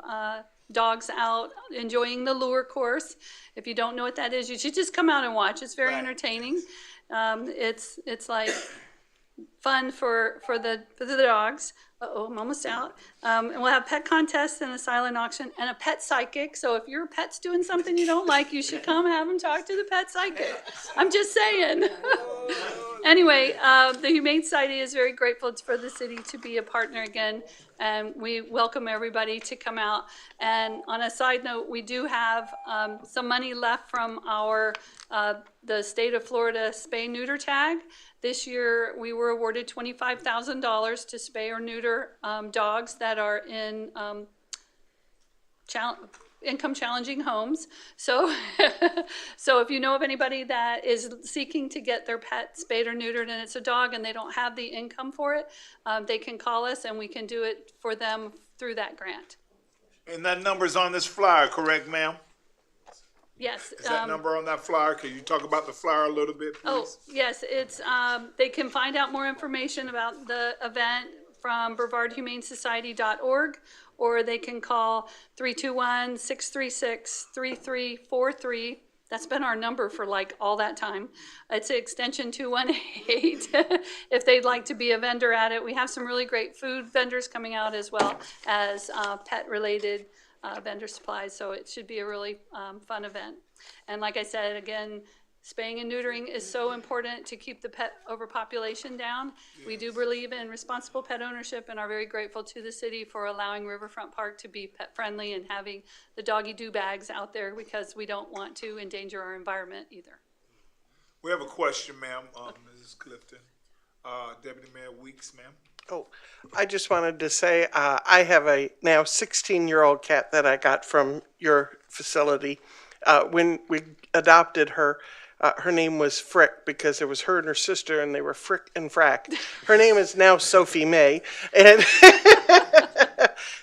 dogs out enjoying the lure course. If you don't know what that is, you should just come out and watch. It's very entertaining. It's like fun for the dogs. Uh-oh, I'm almost out. And we'll have pet contests and a silent auction and a pet psychic. So if your pet's doing something you don't like, you should come have them talk to the pet psychic. I'm just saying. Anyway, the Humane Society is very grateful for the city to be a partner again, and we welcome everybody to come out. And on a side note, we do have some money left from our the state of Florida spay-neuter tag. This year, we were awarded $25,000 to spay or neuter dogs that are in income challenging homes. So, so if you know of anybody that is seeking to get their pet spayed or neutered and it's a dog and they don't have the income for it, they can call us and we can do it for them through that grant. And that number's on this flyer, correct, ma'am? Yes. Is that number on that flyer? Can you talk about the flyer a little bit, please? Oh, yes, it's, they can find out more information about the event from BrevardHumaneSociety.org, or they can call 321-636-3343. That's been our number for like all that time. It's extension 218 if they'd like to be a vendor at it. We have some really great food vendors coming out as well as pet-related vendor supplies, so it should be a really fun event. And like I said, again, spaying and neutering is so important to keep the pet overpopulation down. Yes. We do believe in responsible pet ownership and are very grateful to the city for allowing Riverfront Park to be pet friendly and having the doggy do bags out there, because we don't want to endanger our environment either. We have a question, ma'am, Mrs. Clifton. Deputy Mayor Weeks, ma'am. Oh, I just wanted to say I have a now 16-year-old cat that I got from your facility. When we adopted her, her name was Frick because it was her and her sister, and they were Frick and Frack. Her name is now Sophie May, and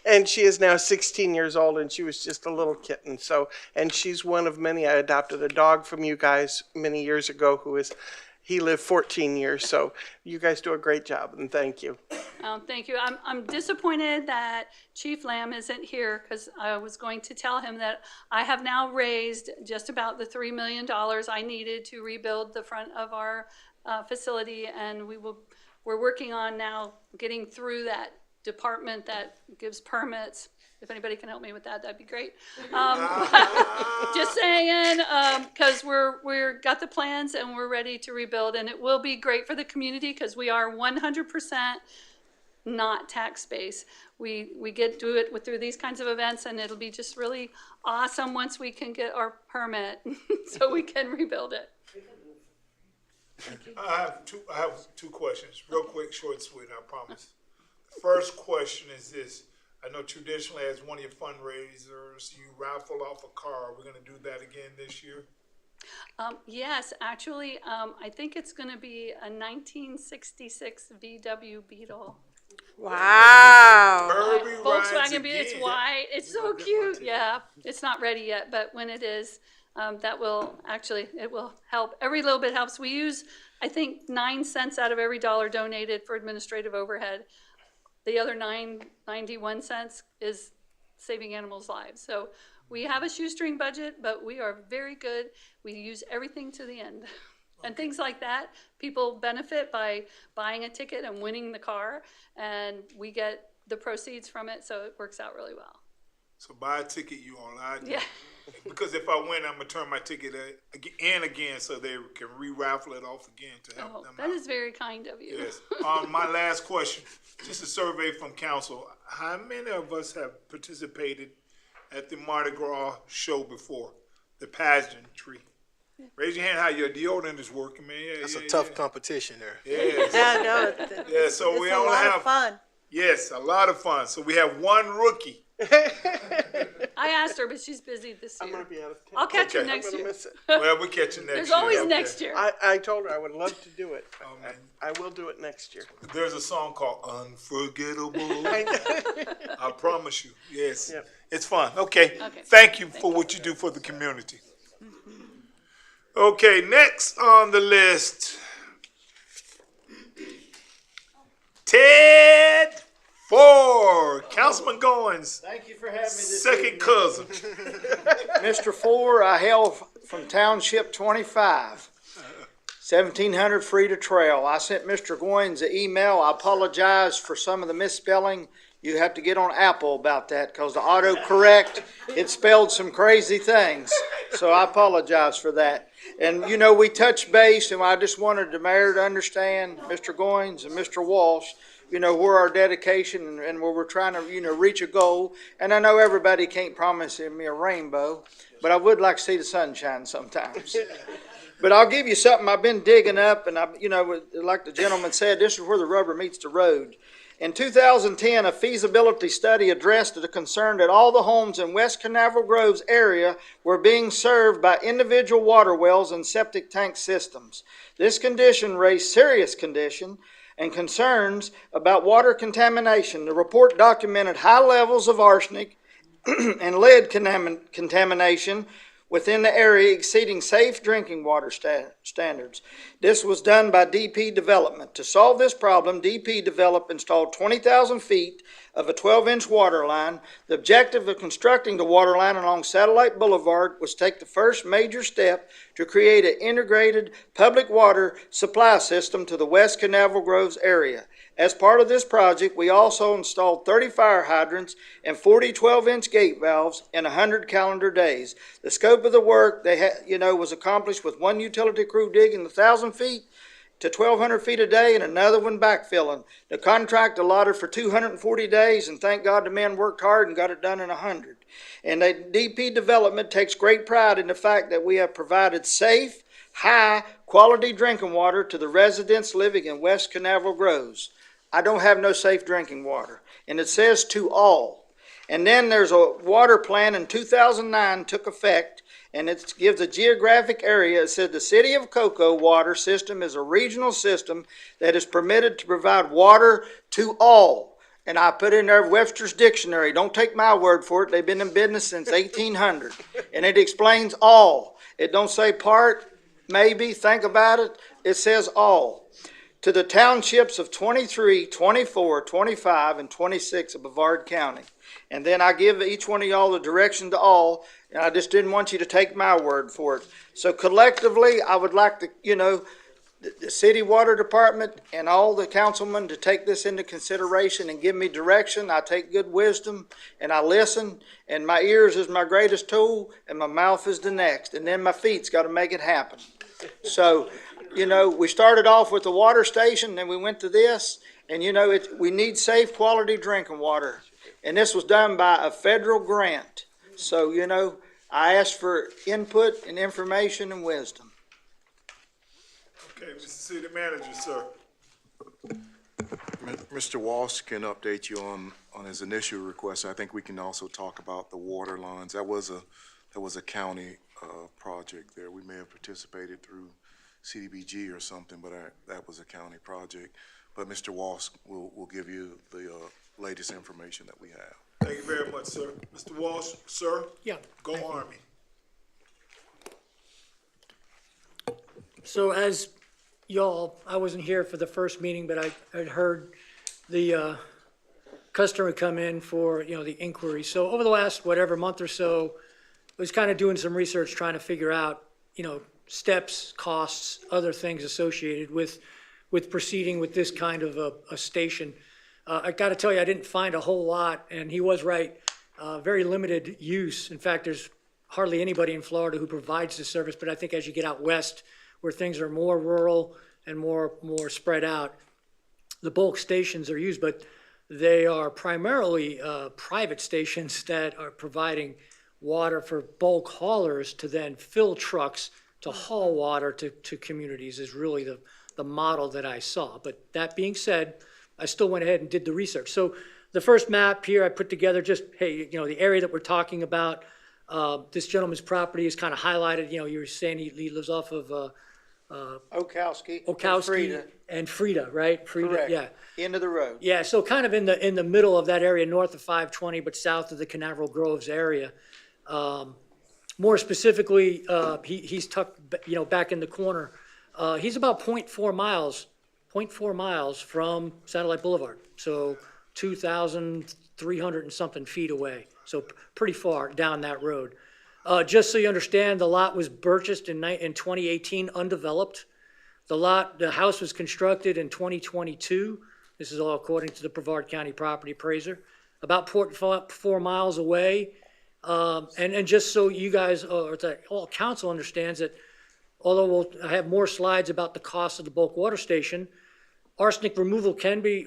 and she is now 16 years old, and she was just a little kitten. So, and she's one of many. I adopted a dog from you guys many years ago he lived 14 years, so you guys do a great job, and thank you. Thank you. I'm disappointed that Chief Lamb isn't here, because I was going to tell him that I have now raised just about the $3 million I needed to rebuild the front of our facility, and we're working on now getting through that department that gives permits. If anybody can help me with that, that'd be great. Just saying, because we're got the plans and we're ready to rebuild, and it will be great for the community because we are 100% not tax base. We get do it through these kinds of events, and it'll be just really awesome once we can get our permit so we can rebuild it. I have two questions, real quick, short and sweet, I promise. The first question is this. I know traditionally as one of your fundraisers, you raffle off a car. Are we going to do that again this year? Yes, actually, I think it's going to be a 1966 VW Beetle. Wow. Volkswagen Beetle, it's white. It's so cute. Yeah, it's not ready yet, but when it is, that will actually, it will help. Every little bit helps. We use, I think, 9 cents out of every dollar donated for administrative overhead. The other 91 cents is saving animals' lives. So we have a shoestring budget, but we are very good. We use everything to the end. And things like that, people benefit by buying a ticket and winning the car, and we get the proceeds from it, so it works out really well. So buy a ticket, you all. Yeah. Because if I win, I'm going to turn my ticket in again so they can re-raffle it off again to help them out. That is very kind of you. Yes. My last question, just a survey from council. How many of us have participated at the Mardi Gras show before, the pageantry? Raise your hand how your deodorant is working, man. That's a tough competition there. Yes. Yeah, so we only have fun. Yes, a lot of fun. So we have one rookie. I asked her, but she's busy this year. I'm going to be out of town. I'll catch her next year. Well, we'll catch you next year. There's always next year. I told her I would love to do it. I will do it next year. There's a song called Unforgettable. I promise you. Yes. Yep. It's fun. Okay. Thank you for what you do for the community. Okay, next on the list, Ted Ford, Councilman Goins. Thank you for having me this second evening. Cousin. Mr. Ford, I hail from Township 25. 1700 Frida Trail. I sent Mr. Goins an email. I apologize for some of the misspelling. You have to get on Apple about that because the autocorrect, it spelled some crazy things. So I apologize for that. And, you know, we touched base, and I just wanted the mayor to understand, Mr. Goins and Mr. Walsh, you know, where our dedication and where we're trying to, you know, reach a goal. And I know everybody can't promise me a rainbow, but I would like to see the sunshine sometimes. But I'll give you something I've been digging up, and you know, like the gentleman said, this is where the rubber meets the road. In 2010, a feasibility study addressed the concern that all the homes in West Canaveral Groves area were being served by individual water wells and septic tank systems. This condition raised serious condition and concerns about water contamination. The report documented high levels of arsenic and lead contamination within the area exceeding safe drinking water standards. This was done by DP Development. To solve this problem, DP Development installed 20,000 feet of a 12-inch water line. The objective of constructing the water line along Satellite Boulevard was to take the first major step to create an integrated public water supply system to the West Canaveral Groves area. As part of this project, we also installed 30 fire hydrants and 40 12-inch gate valves in 100 calendar days. The scope of the work was accomplished with one utility crew digging 1,000 feet to 1,200 feet a day and another one backfilling. The contract allotted for 240 days, and thank God the men worked hard and got it done in 100. And the DP Development takes great pride in the fact that we have provided safe, high-quality drinking water to the residents living in West Canaveral Groves. I don't have no safe drinking water. And it says to all. And then there's a water plan in 2009 took effect, and it gives a geographic area. It said the City of Cocoa water system is a regional system that is permitted to provide water to all. And I put in there Webster's Dictionary. Don't take my word for it. They've been in business since 1800. And it explains all. It don't say part, maybe, think about it. It says all. To the townships of 23, 24, 25, and 26 of Brevard County. And then I give each one of y'all the direction to all, and I just didn't want you to take my word for it. So collectively, I would like to, you know, the city water department and all the councilmen to take this into consideration and give me direction. I take good wisdom and I listen, and my ears is my greatest tool and my mouth is the next, and then my feet's got to make it happen. So, you know, we started off with the water station, then we went to this, and you know, we need safe, quality drinking water. And this was done by a federal grant. So, you know, I asked for input and information and wisdom. Okay, Mr. City Manager, sir. Mr. Walsh can update you on his initial request. I think we can also talk about the water lines. That was a county project there. We may have participated through CDBG or something, but that was a county project. But Mr. Walsh will give you the latest information that we have. Thank you very much, sir. Mr. Walsh, sir? Yeah. Go Army. So as y'all, I wasn't here for the first meeting, but I had heard the customer come in for, you know, the inquiry. So over the last, month or so, I was kind of doing some research trying to figure out, you know, steps, costs, other things associated with proceeding with this kind of a station. I got to tell you, I didn't find a whole lot, and he was right. Very limited use. In fact, there's hardly anybody in Florida who provides this service, but I think as you get out west, where things are more rural and more spread out, the bulk stations are used, but they are primarily private stations that are providing water for bulk haulers to then fill trucks to haul water to communities is really the model that I saw. But that being said, I still went ahead and did the research. So the first map here I put together just, hey, you know, the area that we're talking about, this gentleman's property is kind of highlighted. You know, you were saying he lives off of Okowski and Frida, right? Frida, correct. Yeah. End of the road. Yeah, so kind of in the middle of that area, north of 520, but south of the Canaveral Groves area. More specifically, he's tucked, you know, back in the corner. He's about 0.4 miles from Satellite Boulevard, so 2,300 and something feet away. So pretty far down that road. Just so you understand, the lot was purchased in 2018, undeveloped. The house was constructed in 2022. This is all according to the Brevard County Property Appraiser, about 4 miles away. And just so you guys, or that all council understands that, although we'll have more slides about the cost of the bulk water station, arsenic can be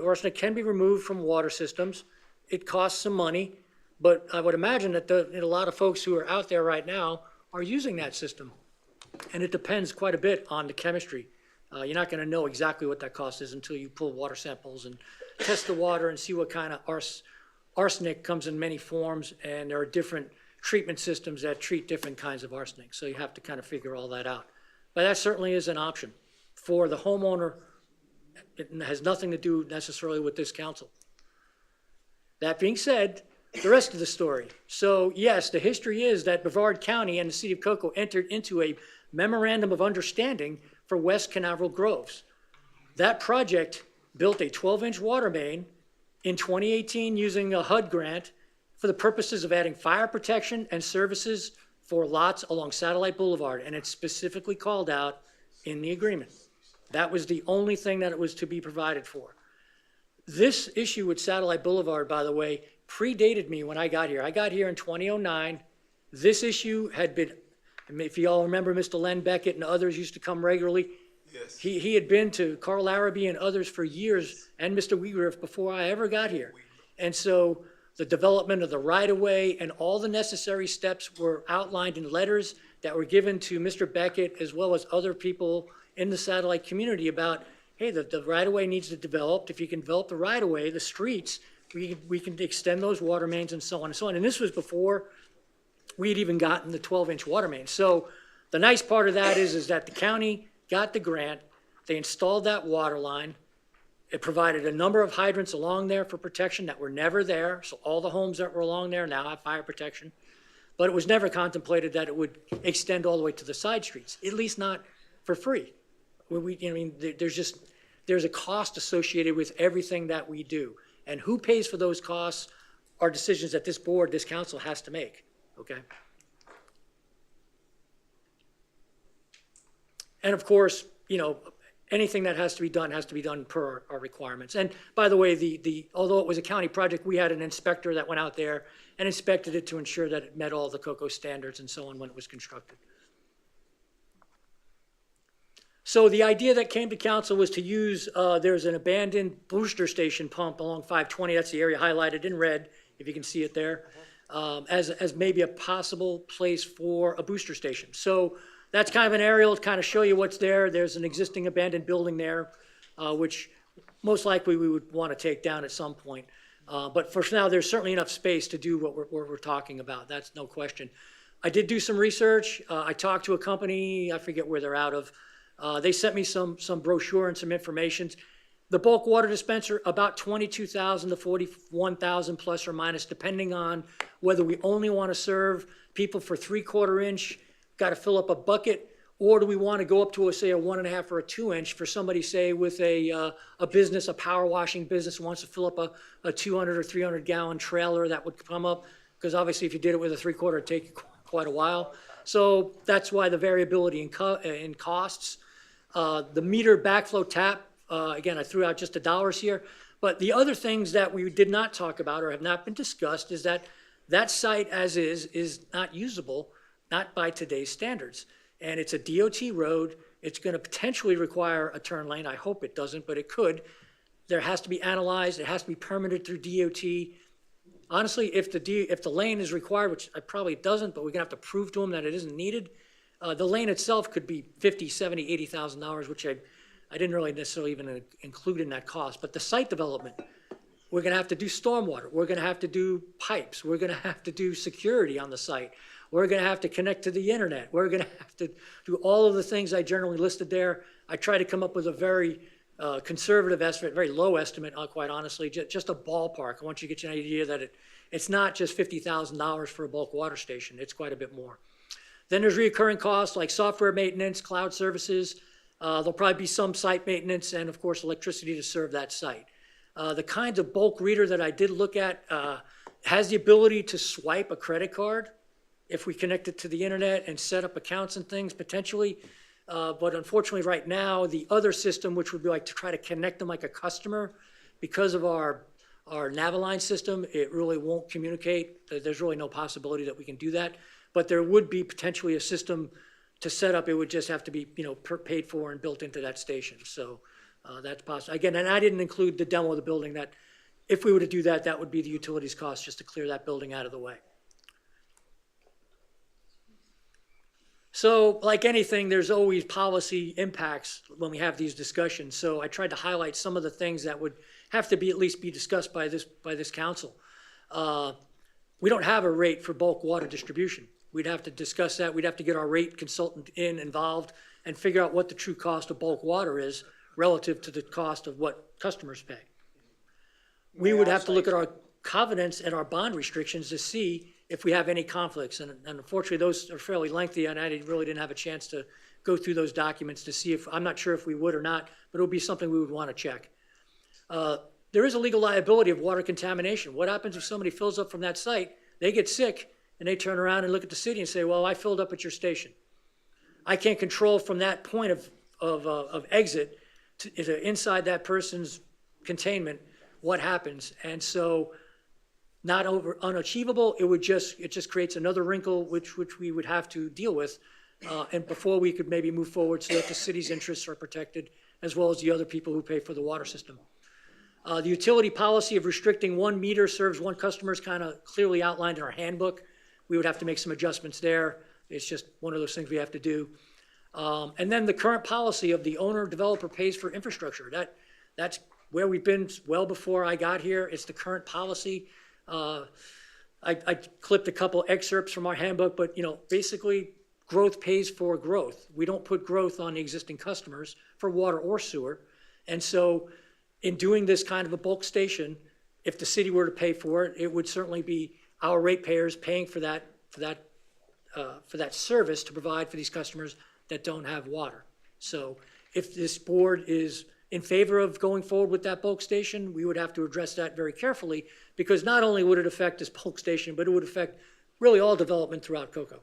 removed from water systems. It costs some money, but I would imagine that a lot of folks who are out there right now are using that system. And it depends quite a bit on the chemistry. You're not gonna know exactly what that cost is until you pull water samples and test the water and see what kind of arsenic comes in many forms, and there are different treatment systems that treat different kinds of arsenic. So you have to kind of figure all that out. But that certainly is an option for the homeowner. It has nothing to do necessarily with this council. That being said, the rest of the story. So yes, the history is that Brevard County and the city of Cocoa entered into a memorandum of understanding for West Canaveral Groves. That project built a 12-inch water main in 2018 using a HUD grant for the purposes of adding fire protection and services for lots along Satellite Boulevard, and it's specifically called out in the agreement. That was the only thing that it was to be provided for. This issue with Satellite Boulevard, by the way, predated me when I got here. I got here in 2009. This issue had been, if you all remember, Mr. Len Beckett and others used to come regularly. Yes. He had been to Carl Larrabee and others for years, and Mr. Weigriff before I ever got here. And so the development of the right-of-way and all the necessary steps were outlined in letters that were given to Mr. Beckett as well as other people in the satellite community about, hey, the right-of-way needs to develop. If you can develop the right-of-way, the streets, we can extend those water mains and so on and so on. And this was before we had even gotten the 12-inch water main. So the nice part of that is that the county got the grant, they installed that water line. It provided a number of hydrants along there for protection that were never there. So all the homes that were along there now have fire protection. But it was never contemplated that it would extend all the way to the side streets, at least not for free. There's a cost associated with everything that we do. And who pays for those costs are decisions that this board, this council has to make, okay? And of course, anything that has to be done per our requirements. And by the way, although it was a county project, we had an inspector that went out there and inspected it to ensure that it met all the COCO standards and so on when it was constructed. So the idea that came to council was to use, there's an abandoned booster station pump along 520, that's the area highlighted in red, if you can see it there, as maybe a possible place for a booster station. So that's kind of an aerial to kind of show you what's there. There's an existing abandoned building there, which most likely we would want to take down at some point. But for now, there's certainly enough space to do what we're talking about. That's no question. I did do some research. I talked to a company, I forget where they're out of. They sent me some brochure and some information. The bulk water dispenser, about 22,000 to 41,000 plus or minus, depending on whether we only want to serve people for 3/4 inch, got to fill up a bucket, or do we want to go up to, say, a 1.5 or a 2 inch for somebody, say, with a business, a power washing business, who wants to fill up a 200 or 300 gallon trailer that would come up, because obviously if you did it with a 3/4, it'd take quite a while. So that's why the variability in costs. The meter backflow tap, again, I threw out just the dollars here, but the other things that we did not talk about or have not been discussed is that that site as is not usable, not by today's standards. And it's a DOT road. It's going to potentially require a turn lane. I hope it doesn't, but it could. There has to be analyzed. It has to be permitted through DOT. Honestly, if the lane is required, which it probably doesn't, but we're going to have to prove to them that it isn't needed, the lane itself could be $50,000, $70,000, $80,000, which I didn't really necessarily even include in that cost. But the site development, we're going to have to do stormwater. We're going to have to do pipes. We're going to have to do security on the site. We're going to have to connect to the internet. We're going to have to do all of the things I generally listed there. I try to come up with a very conservative estimate, very low estimate, quite honestly, just a ballpark. I want you to get you an idea that it's not just $50,000 for a bulk water station. It's quite a bit more. Then there's recurring costs like software maintenance, cloud services. There'll probably be some site maintenance and, of course, electricity to serve that site. The kinds of bulk reader that I did look at has the ability to swipe a credit card if we connect it to the internet and set up accounts and things, potentially. But unfortunately, right now, the other system, which would be like to try to connect them like a customer, because of our Naviline system, it really won't communicate. There's really no possibility that we can do that. But there would be potentially a system to set up. It would just have to be, paid for and built into that station. So that's possible. Again, and I didn't include the demo of the building. That if we were to do that, that would be the utilities cost just to clear that building out of the way. So like anything, there's always policy impacts when we have these discussions. So I tried to highlight some of the things that would have to be at least be discussed by this council. We don't have a rate for bulk water distribution. We'd have to discuss that. We'd have to get our rate consultant involved and figure out what the true cost of bulk water is relative to the cost of what customers pay. We would have to look at our covenants and our bond restrictions to see if we have any conflicts. And unfortunately, those are fairly lengthy, and I really didn't have a chance to go through those documents to see if, I'm not sure if we would or not, but it would be something we would want to check. There is a legal liability of water contamination. What happens if somebody fills up from that site, they get sick, and they turn around and look at the city and say, well, I filled up at your station. I can't control from that point of exit to inside that person's containment what happens. And so not unachievable, it just creates another wrinkle which we would have to deal with and before we could maybe move forward so that the city's interests are protected as well as the other people who pay for the water system. The utility policy of restricting 1 meter serves one customer is kind of clearly outlined in our handbook. We would have to make some adjustments there. It's just one of those things we have to do. And then the current policy of the owner developer pays for infrastructure. That's where we've been well before I got here. It's the current policy. I clipped a couple excerpts from our handbook, but basically growth pays for growth. We don't put growth on the existing customers for water or sewer. And so in doing this kind of a bulk station, if the city were to pay for it, it would certainly be our ratepayers paying for that service to provide for these customers that don't have water. So if this board is in favor of going forward with that bulk station, we would have to address that very carefully, because not only would it affect this bulk station, but it would affect really all development throughout Cocoa.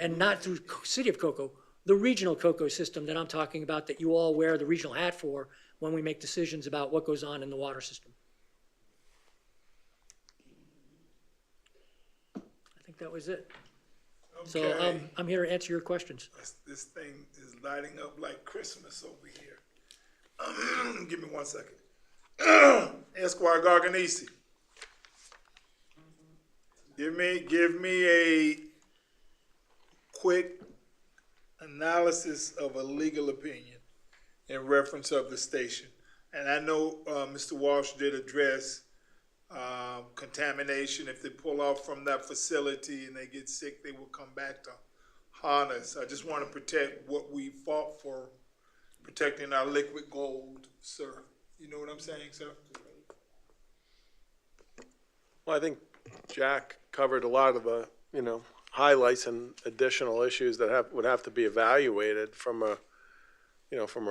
And not through City of Cocoa, the regional Cocoa system that I'm talking about that you all wear the regional hat for when we make decisions about what goes on in the water system. I think that was it. Okay. So I'm here to answer your questions. This thing is lighting up like Christmas over here. Give me 1 second. Esquire Garganese. Give me a quick analysis of a legal opinion in reference of the station. And I know Mr. Walsh did address contamination. If they pull off from that facility and they get sick, they will come back to haunt us. I just want to protect what we fought for, protecting our liquid gold, sir. You know what I'm saying, sir? Well, I think Jack covered a lot of the, highlights and additional issues that would have to be evaluated from a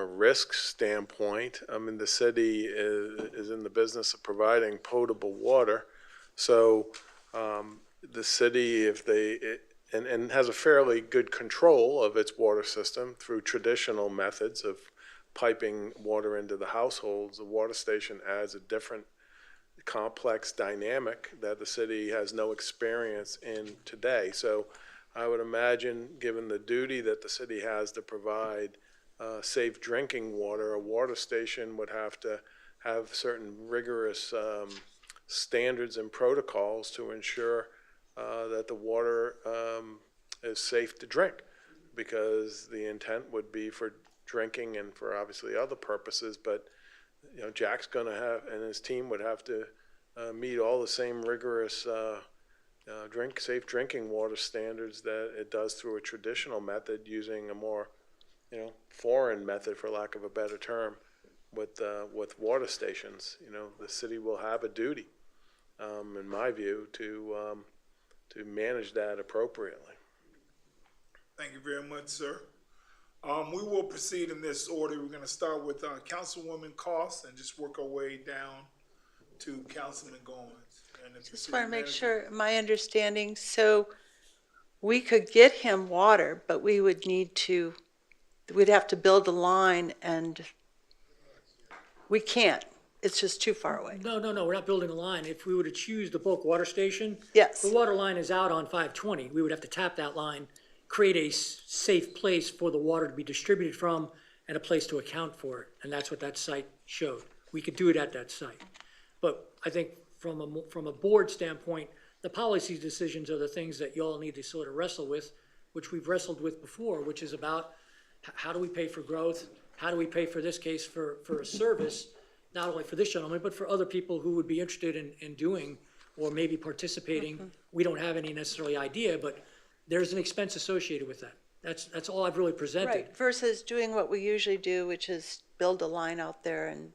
risk standpoint. I mean, the city is in the business of providing potable water, so the city, and has a fairly good control of its water system through traditional methods of piping water into the households. The water station adds a different complex dynamic that the city has no experience in today. So I would imagine, given the duty that the city has to provide safe drinking water, a water station would have to have certain rigorous standards and protocols to ensure that the water is safe to drink, because the intent would be for drinking and for obviously other purposes. But Jack's going to have, and his team would have to meet all the same rigorous safe drinking water standards that it does through a traditional method, using a more foreign method, for lack of a better term, with water stations. The city will have a duty, in my view, to manage that appropriately. Thank you very much, sir. We will proceed in this order. We're going to start with Councilwoman Cost and just work our way down to Councilman Goins. Just want to make sure my understanding. So we could get him water, but we would need to we'd have to build a line and we can't. It's just too far away. No, we're not building a line. If we were to choose the bulk water station, Yes. the water line is out on 520. We would have to tap that line, create a safe place for the water to be distributed from and a place to account for it. And that's what that site showed. We could do it at that site. But I think from a board standpoint, the policy decisions are the things that you all need to sort of wrestle with, which we've wrestled with before, which is about how do we pay for growth? How do we pay for this case for a service, not only for this gentleman, but for other people who would be interested in doing or maybe participating? We don't have any necessarily idea, but there's an expense associated with that. That's all I've really presented. Right, versus doing what we usually do, which is build a line out there and.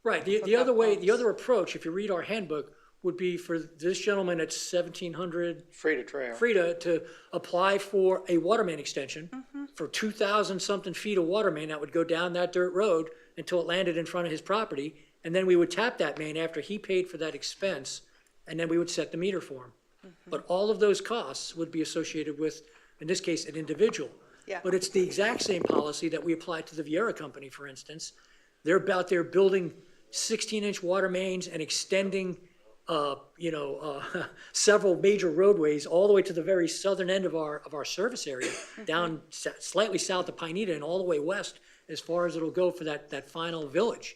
Right, the other way, the other approach, if you read our handbook, would be for this gentleman at 1,700 Frida Trail. Frida to apply for a water main extension for 2,000 something feet of water main that would go down that dirt road until it landed in front of his property. And then we would tap that main after he paid for that expense, and then we would set the meter for him. But all of those costs would be associated with, in this case, an individual. Yeah. But it's the exact same policy that we applied to the Viera Company, for instance. They're out there building 16-inch water mains and extending several major roadways all the way to the very southern end of our service area, down slightly south of Pineda and all the way west as far as it'll go for that final village.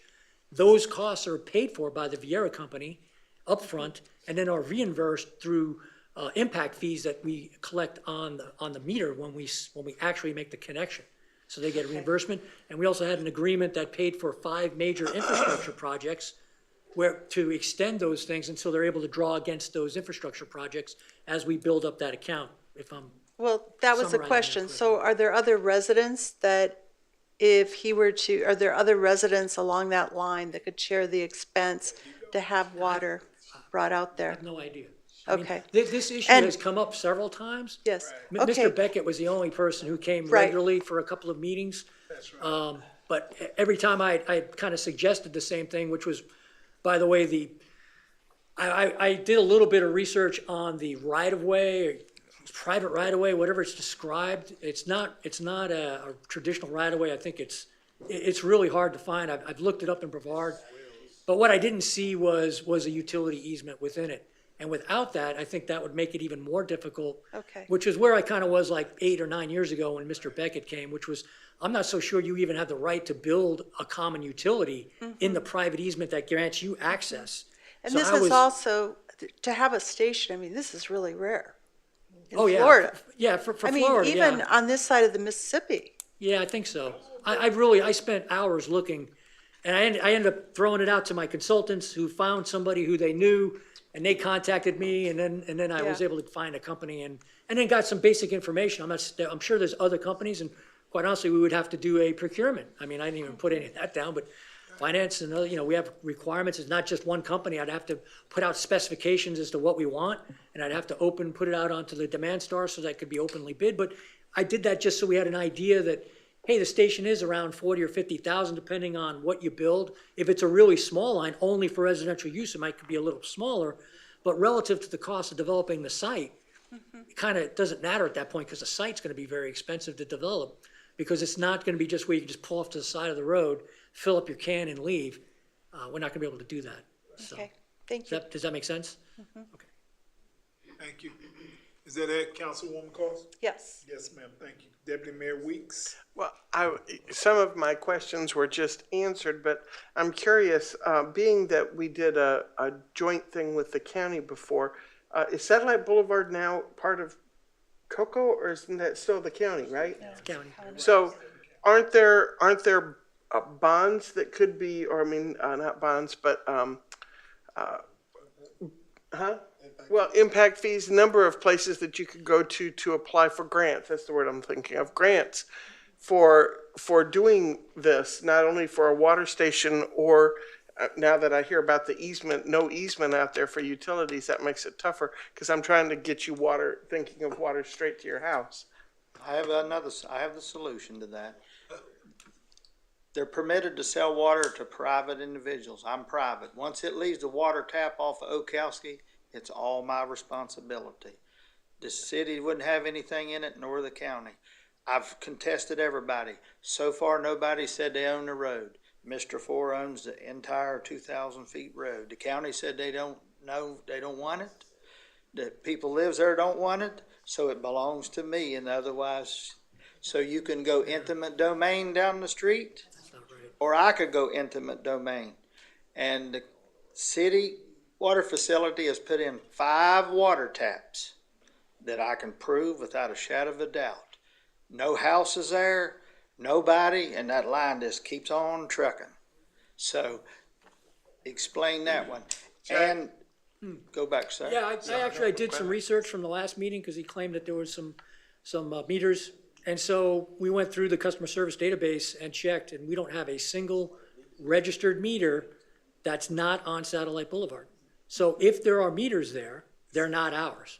Those costs are paid for by the Viera Company upfront and then are reimbursed through impact fees that we collect on the meter when we actually make the connection. So they get a reimbursement. And we also had an agreement that paid for 5 major infrastructure projects where to extend those things until they're able to draw against those infrastructure projects as we build up that account, if I'm. Well, that was the summarizing question. that So are there other residents that, if he were to, are there other residents along that line that could share the expense to have water brought out I there? have no idea. I mean, Okay. This issue And- has come up several times. Yes, Mr. okay. Beckett was the only person who came Right. regularly for a couple of meetings. But every time I kind of suggested the same thing, which was, by the way, I did a little bit of research on the right-of-way, or private right-of-way, whatever it's described. It's not a traditional right-of-way. I think it's really hard to find. I've looked it up in Brevard. But what I didn't see was a utility easement within it. And without that, I think that would make it even more difficult. Okay. Which is where I kind of was like 8 or 9 years ago when Mr. Beckett came, which was, I'm not so sure you even have the right to build a common utility in the private easement that grants you access. And So this I is was- also, to have a station, I mean, this is really rare in Oh, yeah. Florida. Yeah, for I mean, Florida, even yeah. on this side of the Mississippi. Yeah, I think so. I spent hours looking, and I ended up throwing it out to my consultants who found somebody who they knew, and they contacted me, and then I was Yeah. able to find a company and then got some basic information. I'm sure there's other companies, and quite honestly, we would have to do a procurement. I mean, I didn't even put any of that down, but finance and other, we have requirements. It's not just one company. I'd have to put out specifications as to what we want, and I'd have to put it out onto the demand star so that could be openly bid. But I did that just so we had an idea that, hey, the station is around 40 or 50,000, depending on what you build. If it's a really small line, only for residential use, it might be a little smaller. But relative to the cost of developing the site, it kind of doesn't matter at that point because the site's going to be very expensive to develop because it's not going to be just where you can just pull off to the side of the road, fill up your can and leave. We're not going to be able to do that. So, Okay, thank you. does that make sense? Thank you. Is that it, Councilwoman Cost? Yes. Yes, ma'am, thank you. Deputy Mayor Weeks? Well, some of my questions were just answered, but I'm curious, being that we did a joint thing with the county before, is Satellite Boulevard now part of COCO, or isn't that still the county, right? County. So aren't there bonds that could be, or I mean, not bonds, but, well, impact fees, a number of places that you could go to apply for grants. That's the word I'm thinking of, grants for doing this, not only for a water station or now that I hear about the easement, no easement out there for utilities, that makes it tougher because I'm trying to get you water, thinking of water straight to your house. I have the solution to that. They're permitted to sell water to private individuals. I'm private. Once it leaves the water tap off of Okowski, it's all my responsibility. The city wouldn't have anything in it, nor the county. I've contested everybody. So far, nobody said they own the road. Mr. Ford owns the entire 2,000 feet road. The county said they don't want it. The people lives there don't want it, so it belongs to me, and otherwise, so you can go intimate domain down the street, or I could go intimate domain. And the city water facility has put in 5 water taps that I can prove without a shadow of a doubt. No houses there, nobody, and that line just keeps on trucking. So, explain that one. And, go back, sir. Yeah, I did some research from the last meeting because he claimed that there was some meters. And so we went through the customer service database and checked, and we don't have a single registered meter that's not on Satellite Boulevard. So if there are meters there, they're not ours.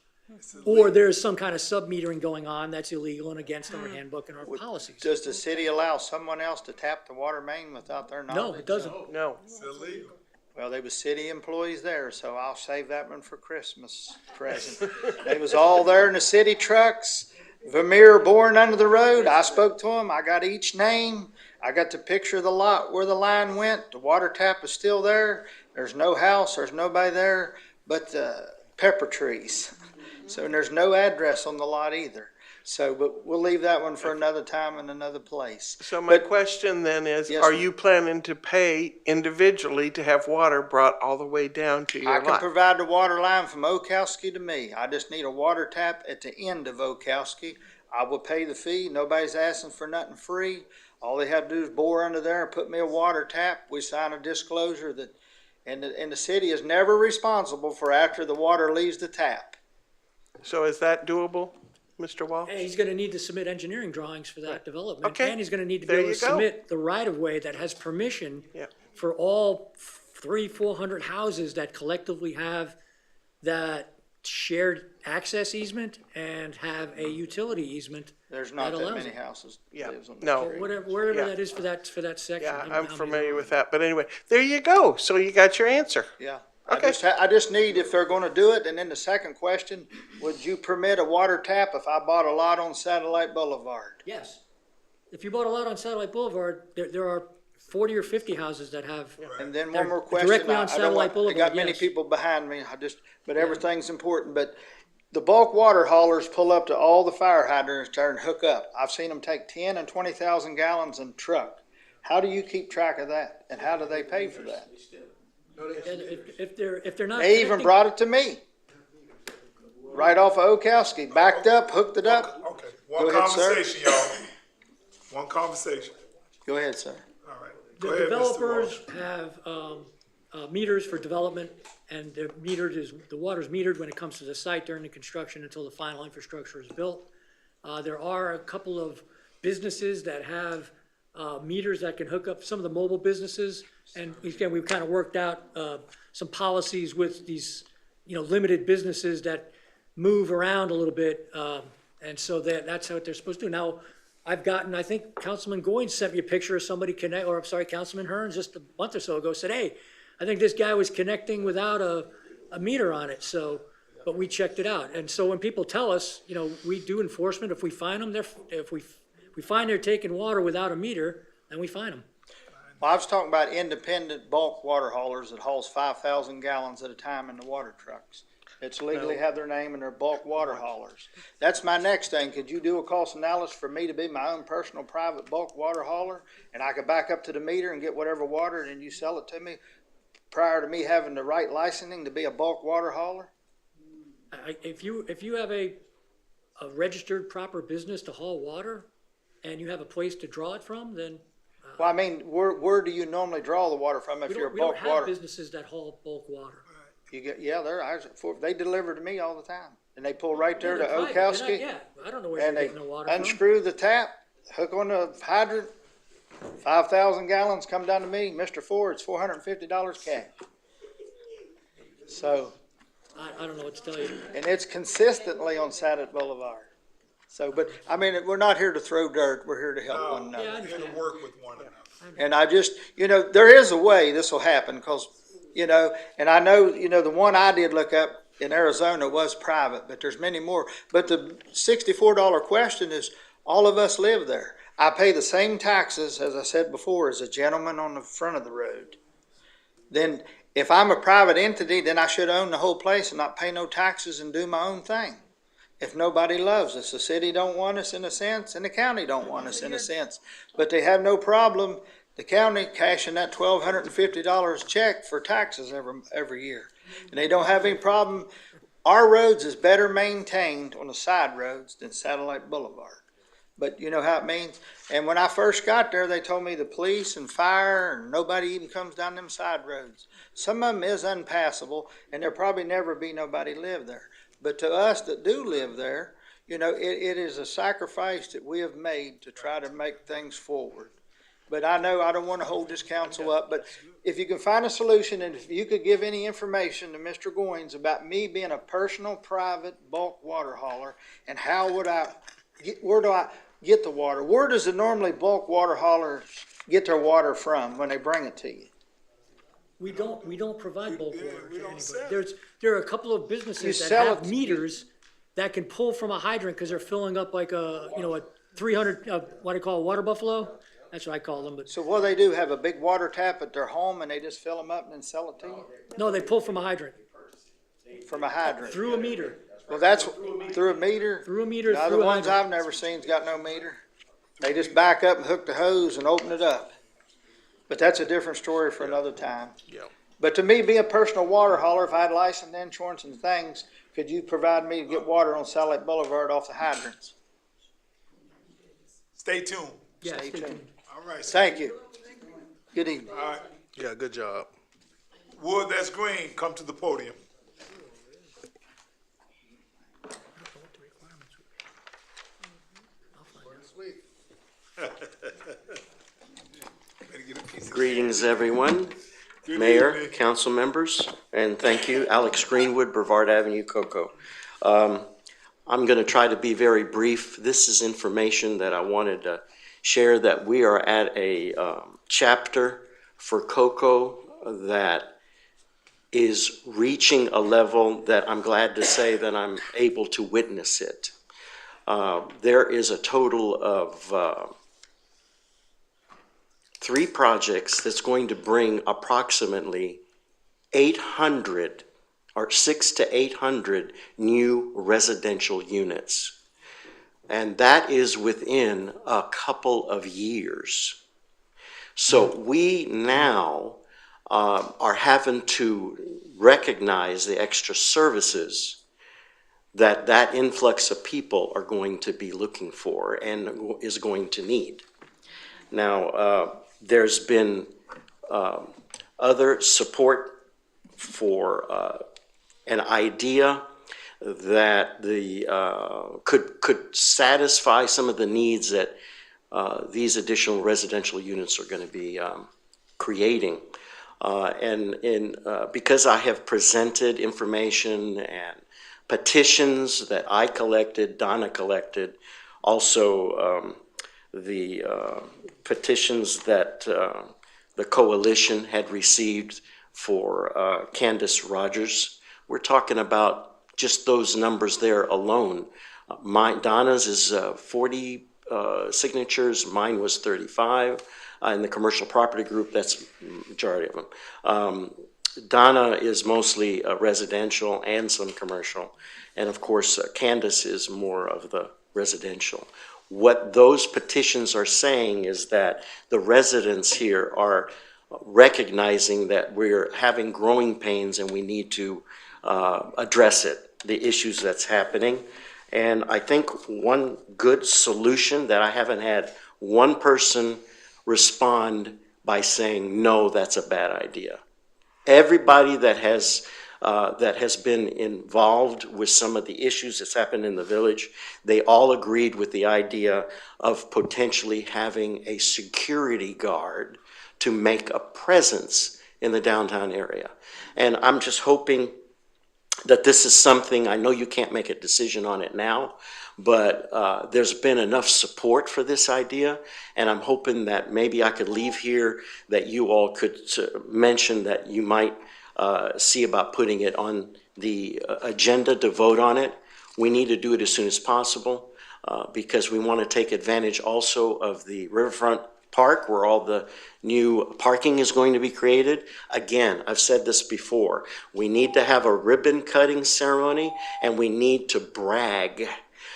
Or there's some kind of sub-metering going on that's illegal and against our handbook and our policies. Does the city allow someone else to tap the water main without their knowledge? No, it doesn't. No. It's illegal. Well, they was city employees there, so I'll save that one for Christmas present. They was all there in the city trucks, Vermeer boring under the road. I spoke to them. I got each name. I got the picture of the lot where the line went. The water tap is still there. There's no house. There's nobody there but the pepper trees. So and there's no address on the lot either. So, but we'll leave that one for another time and another place. So my question then is, Yes, are ma'am. you planning to pay individually to have water brought all the way down to your I can lot? provide the water line from Okowski to me. I just need a water tap at the end of Okowski. I will pay the fee. Nobody's asking for nothing free. All they have to do is bore under there and put me a water tap. We sign a disclosure that, and the city is never responsible for after the water leaves the tap. So is that doable, Mr. Walsh? And he's gonna need to submit engineering drawings for that development. Okay. And he's gonna need to be There able to you go. submit the right-of-way that has permission Yeah. for all 400 houses that collectively have that shared access easement and have a utility easement. There's not that allows many it. houses. Yeah. lives on the No. street. Wherever Yeah. that is for that section. Yeah, I don't know I'm how many familiar there with are. that. But anyway, there you go. So you got your answer. Yeah. Okay. I just need, if they're gonna do it, and then the second question, would you permit a water tap if I bought a lot on Satellite Boulevard? Yes. If you bought a lot on Satellite Boulevard, there are 40 or 50 houses that have. And then they're one more question. Directly on I don't Satellite want- Boulevard, I got many yes. people behind me, but everything's important, but the bulk water haulers pull up to all the fire hydrants there and hook up. I've seen them take 10 and 20,000 gallons and truck. How do you keep track of that? And how do they pay for that? And if they're not. They even connecting- brought it to me. Right off of Okowski, backed up, hooked it up. Okay, Go one ahead, sir. conversation, y'all. One conversation. Go ahead, sir. All right. The Go ahead, Mr. developers Walsh. have meters for development, and the water's metered when it comes to the site during the construction until the final infrastructure is built. There are a couple of businesses that have meters that can hook up, some of the mobile businesses. And again, we've kind of worked out some policies with these, limited businesses that move around a little bit. And so that's what they're supposed to do. Now, I think Councilman Goins sent me a picture of somebody Councilman Hearns just a month or so ago said, hey, I think this guy was connecting without a meter on it, but we checked it out. And so when people tell us, we do enforcement, if we find them, if we find they're taking water without a meter, then we fine them. Well, I was talking about independent bulk water haulers that hauls 5,000 gallons at a time in the water trucks. It's legally have their name and they're bulk water haulers. That's my next thing. Could you do a cost analysis for me to be my own personal private bulk water hauler? And I could back up to the meter and get whatever water and then you sell it to me prior to me having the right licensing to be a bulk water hauler? If you have a registered proper business to haul water and you have a place to draw it from, then. Well, I mean, where do you normally draw the water from if you're a We don't bulk have water? businesses that haul bulk water. They deliver to me all the time. And they pull right there to Yeah, they're private. They're not- Okowski. Yeah, I don't know where And they're they getting the water from. unscrew the tap, hook on the hydrant, 5,000 gallons come down to me, Mr. Ford, it's $450 cash. So, I don't know what to tell you. and it's consistently on Sadet Boulevard. So, but, I mean, we're not here to throw dirt, we're here to help one another. Yeah, I Here to work with one another. And I just, there is a way this will happen, because, and I know, the one I did look up in Arizona was private, but there's many more. But the $64 question is, All of us live there. I pay the same taxes, as I said before, as a gentleman on the front of the road. Then if I'm a private entity, then I should own the whole place and not pay no taxes and do my own thing. If nobody loves us, the city don't want us in a sense, and the county don't want us in a sense. But they have no problem, the county cashing that $1,250 check for taxes every year. And they don't have any problem. Our roads is better maintained on the side roads than Satellite Boulevard. But you know how it means? And when I first got there, they told me the police and fire and nobody even comes down them side roads. Some of them is unpassable, and there'll probably never be nobody live there. But to us that do live there, you know, it is a sacrifice that we have made to try to make things forward. But I know I don't want to hold this council up, but if you can find a solution, and if you could give any information to Mr. Goins about me being a personal, private bulk water hauler, and how would where do I get the water? Where does the normally bulk water haulers get their water from when they bring it to you? We don't provide bulk water to anybody. There are a couple of businesses that sell have it- meters that can pull from a hydrant because they're filling up like a 300, what I call a water buffalo. That's what I call them, but So what they do, have a big water tap at their home and they just fill them up and then sell it to you? no, they pull from a hydrant, From a hydrant? through a meter. Well, that's through a meter? Through a meter, No, the through a ones hydrant. I've never seen's got no meter. They just back up and hook the hose and open it up. But that's a different story for another time. Yeah. But to me, being a personal water hauler, if I had license, insurance, and things, could you provide me to get water on Satellite Boulevard off the hydrants? Stay tuned. Yeah, Stay stay tuned. tuned. All right. Thank you. Good evening. All right. Yeah, good job. Wood, that's green. Come to the podium. Greetings, everyone. Good Mayor, evening. council members, and thank you. Alex Greenwood, Brevard Avenue, Cocoa. I'm going to try to be very brief. This is information that I wanted to share, that we are at a chapter for Cocoa that is reaching a level that I'm glad to say that I'm able to witness it. There is a total of 3 projects that's going to bring approximately 800 or 600 to 800 new residential units. And that is within a couple of years. So we now are having to recognize the extra services that that influx of people are going to be looking for and is going to need. Now, there's been other support for an idea that could satisfy some of the needs that these additional residential units are going to be creating. Because I have presented information and petitions that I collected, Donna collected, also the petitions that the coalition had received for Candace Rogers. We're talking about just those numbers there alone. Donna's is 40 signatures, mine was 35. In the commercial property group, that's the majority of them. Donna is mostly residential and some commercial. And of course, Candace is more of the residential. What those petitions are saying is that the residents here are recognizing that we're having growing pains and we need to address it, the issues that's happening. And I think one good solution that I haven't had one person respond by saying, no, that's a bad idea. Everybody that has been involved with some of the issues that's happened in the village, they all agreed with the idea of potentially having a security guard to make a presence in the downtown area. And I'm just hoping that this is something, I know you can't make a decision on it now, but there's been enough support for this idea, and I'm hoping that maybe I could leave here that you all could mention that you might see about putting it on the agenda to vote on it. We need to do it as soon as possible. because we want to take advantage also of the Riverfront Park where all the new parking is going to be created. Again, I've said this before, we need to have a ribbon cutting ceremony and we need to brag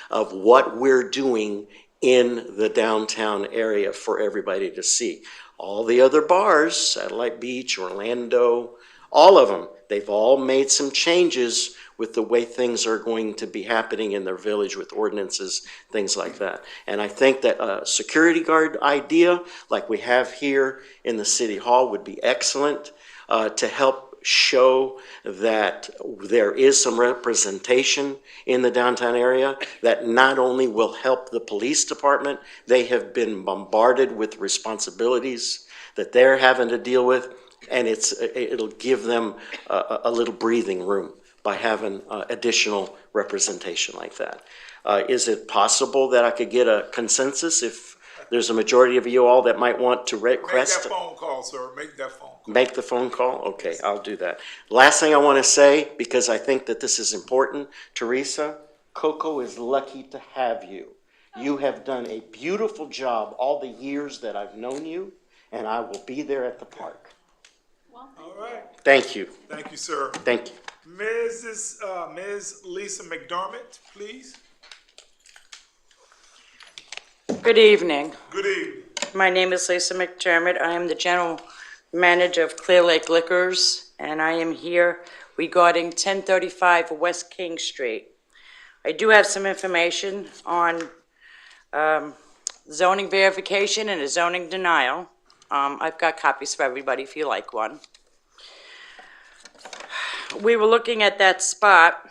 of what we're doing in the downtown area for everybody to see. All the other bars, Satellite Beach, Orlando, all of them, they've all made some changes with the way things are going to be happening in their village with ordinances, things like that. And I think that a security guard idea like we have here in the City Hall would be excellent to help show that there is some representation in the downtown area that not only will help the police department, they have been bombarded with responsibilities that they're having to deal with, and it'll give them a little breathing room by having additional representation like that. Is it possible that I could get a consensus if there's a majority of you all that might want to request? Make that phone call, sir. Make that phone call. Make the phone call? Okay, I'll do that. Last thing I want to say, because I think that this is important, Teresa, Coco is lucky to have you. You have done a beautiful job all the years that I've known you, and I will be there at the park. All right. Thank you. Thank you, sir. Thank you. Ms. Lisa McDermott, please. Good evening. Good evening. My name is Lisa McDermott. I am the general manager of Clear Lake Liquors, and I am here regarding 1035 West King Street. I do have some information on zoning verification and a zoning denial. I've got copies for everybody if you like one. We were looking at that spot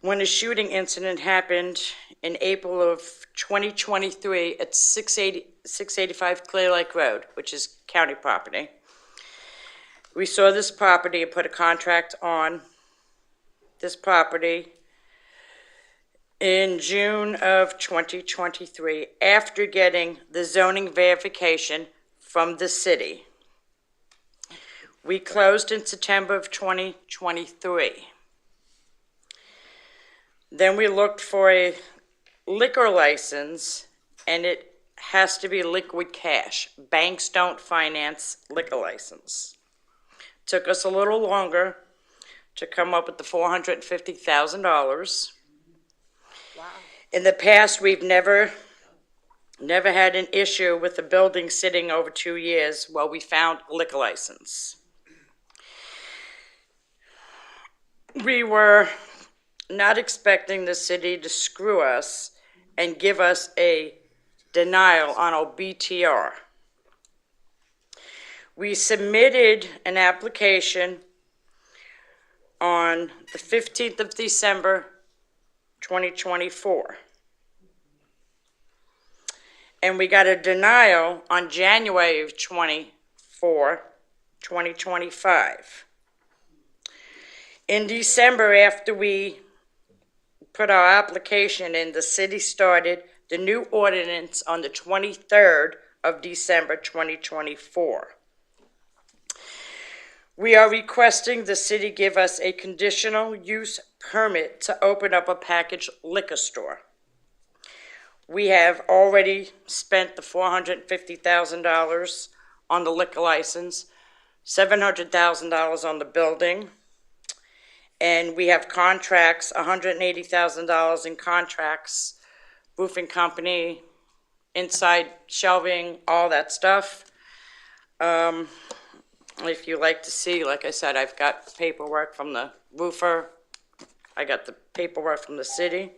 when a shooting incident happened in April of 2023 at 685 Clear Lake Road, which is county property. We saw this property and put a contract on this property in June of 2023 after getting the zoning verification from the city. We closed in September of 2023. Then we looked for a liquor license, and it has to be liquid cash. Banks don't finance liquor license. Took us a little longer to come up with the $450,000. Wow. In the past, we've never had an issue with the building sitting over 2 years while we found a liquor license. We were not expecting the city to screw us and give us a denial on our BTR. We submitted an application on the 15th of December, 2024. And we got a denial on January of 2025. In December, after we put our application in, the city started the new ordinance on the 23rd of December 2024. We are requesting the city give us a conditional use permit to open up a packaged liquor store. We have already spent the $450,000 on the liquor license, $700,000 on the building, and we have contracts, $180,000 in contracts, roofing company, inside shelving, all that stuff. If you like to see, like I said, I've got paperwork from the roofer. I got the paperwork from the city.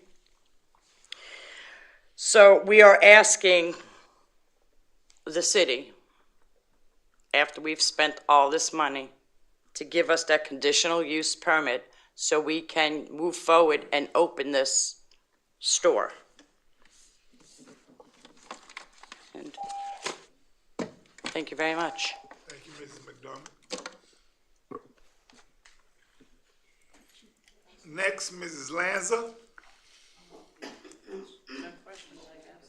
So we are asking the city, after we've spent all this money, to give us that conditional use permit so we can move forward and open this store. And thank you very much. Thank you, Mrs. McDermott. Next, Mrs. Lanza. No questions, I guess.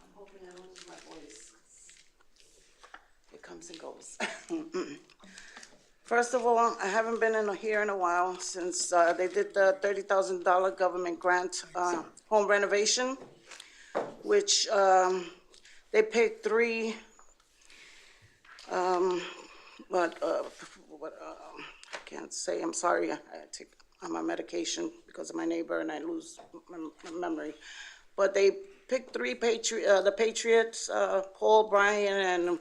I'm hoping I don't lose my voice. It comes and goes. First of all, I haven't been here in a while since they did the $30,000 government grant home renovation, which they picked three, I can't say, I'm sorry, I take I'm on medication because of my neighbor and I lose my memory. But they picked three the Patriots, Paul, Brian, and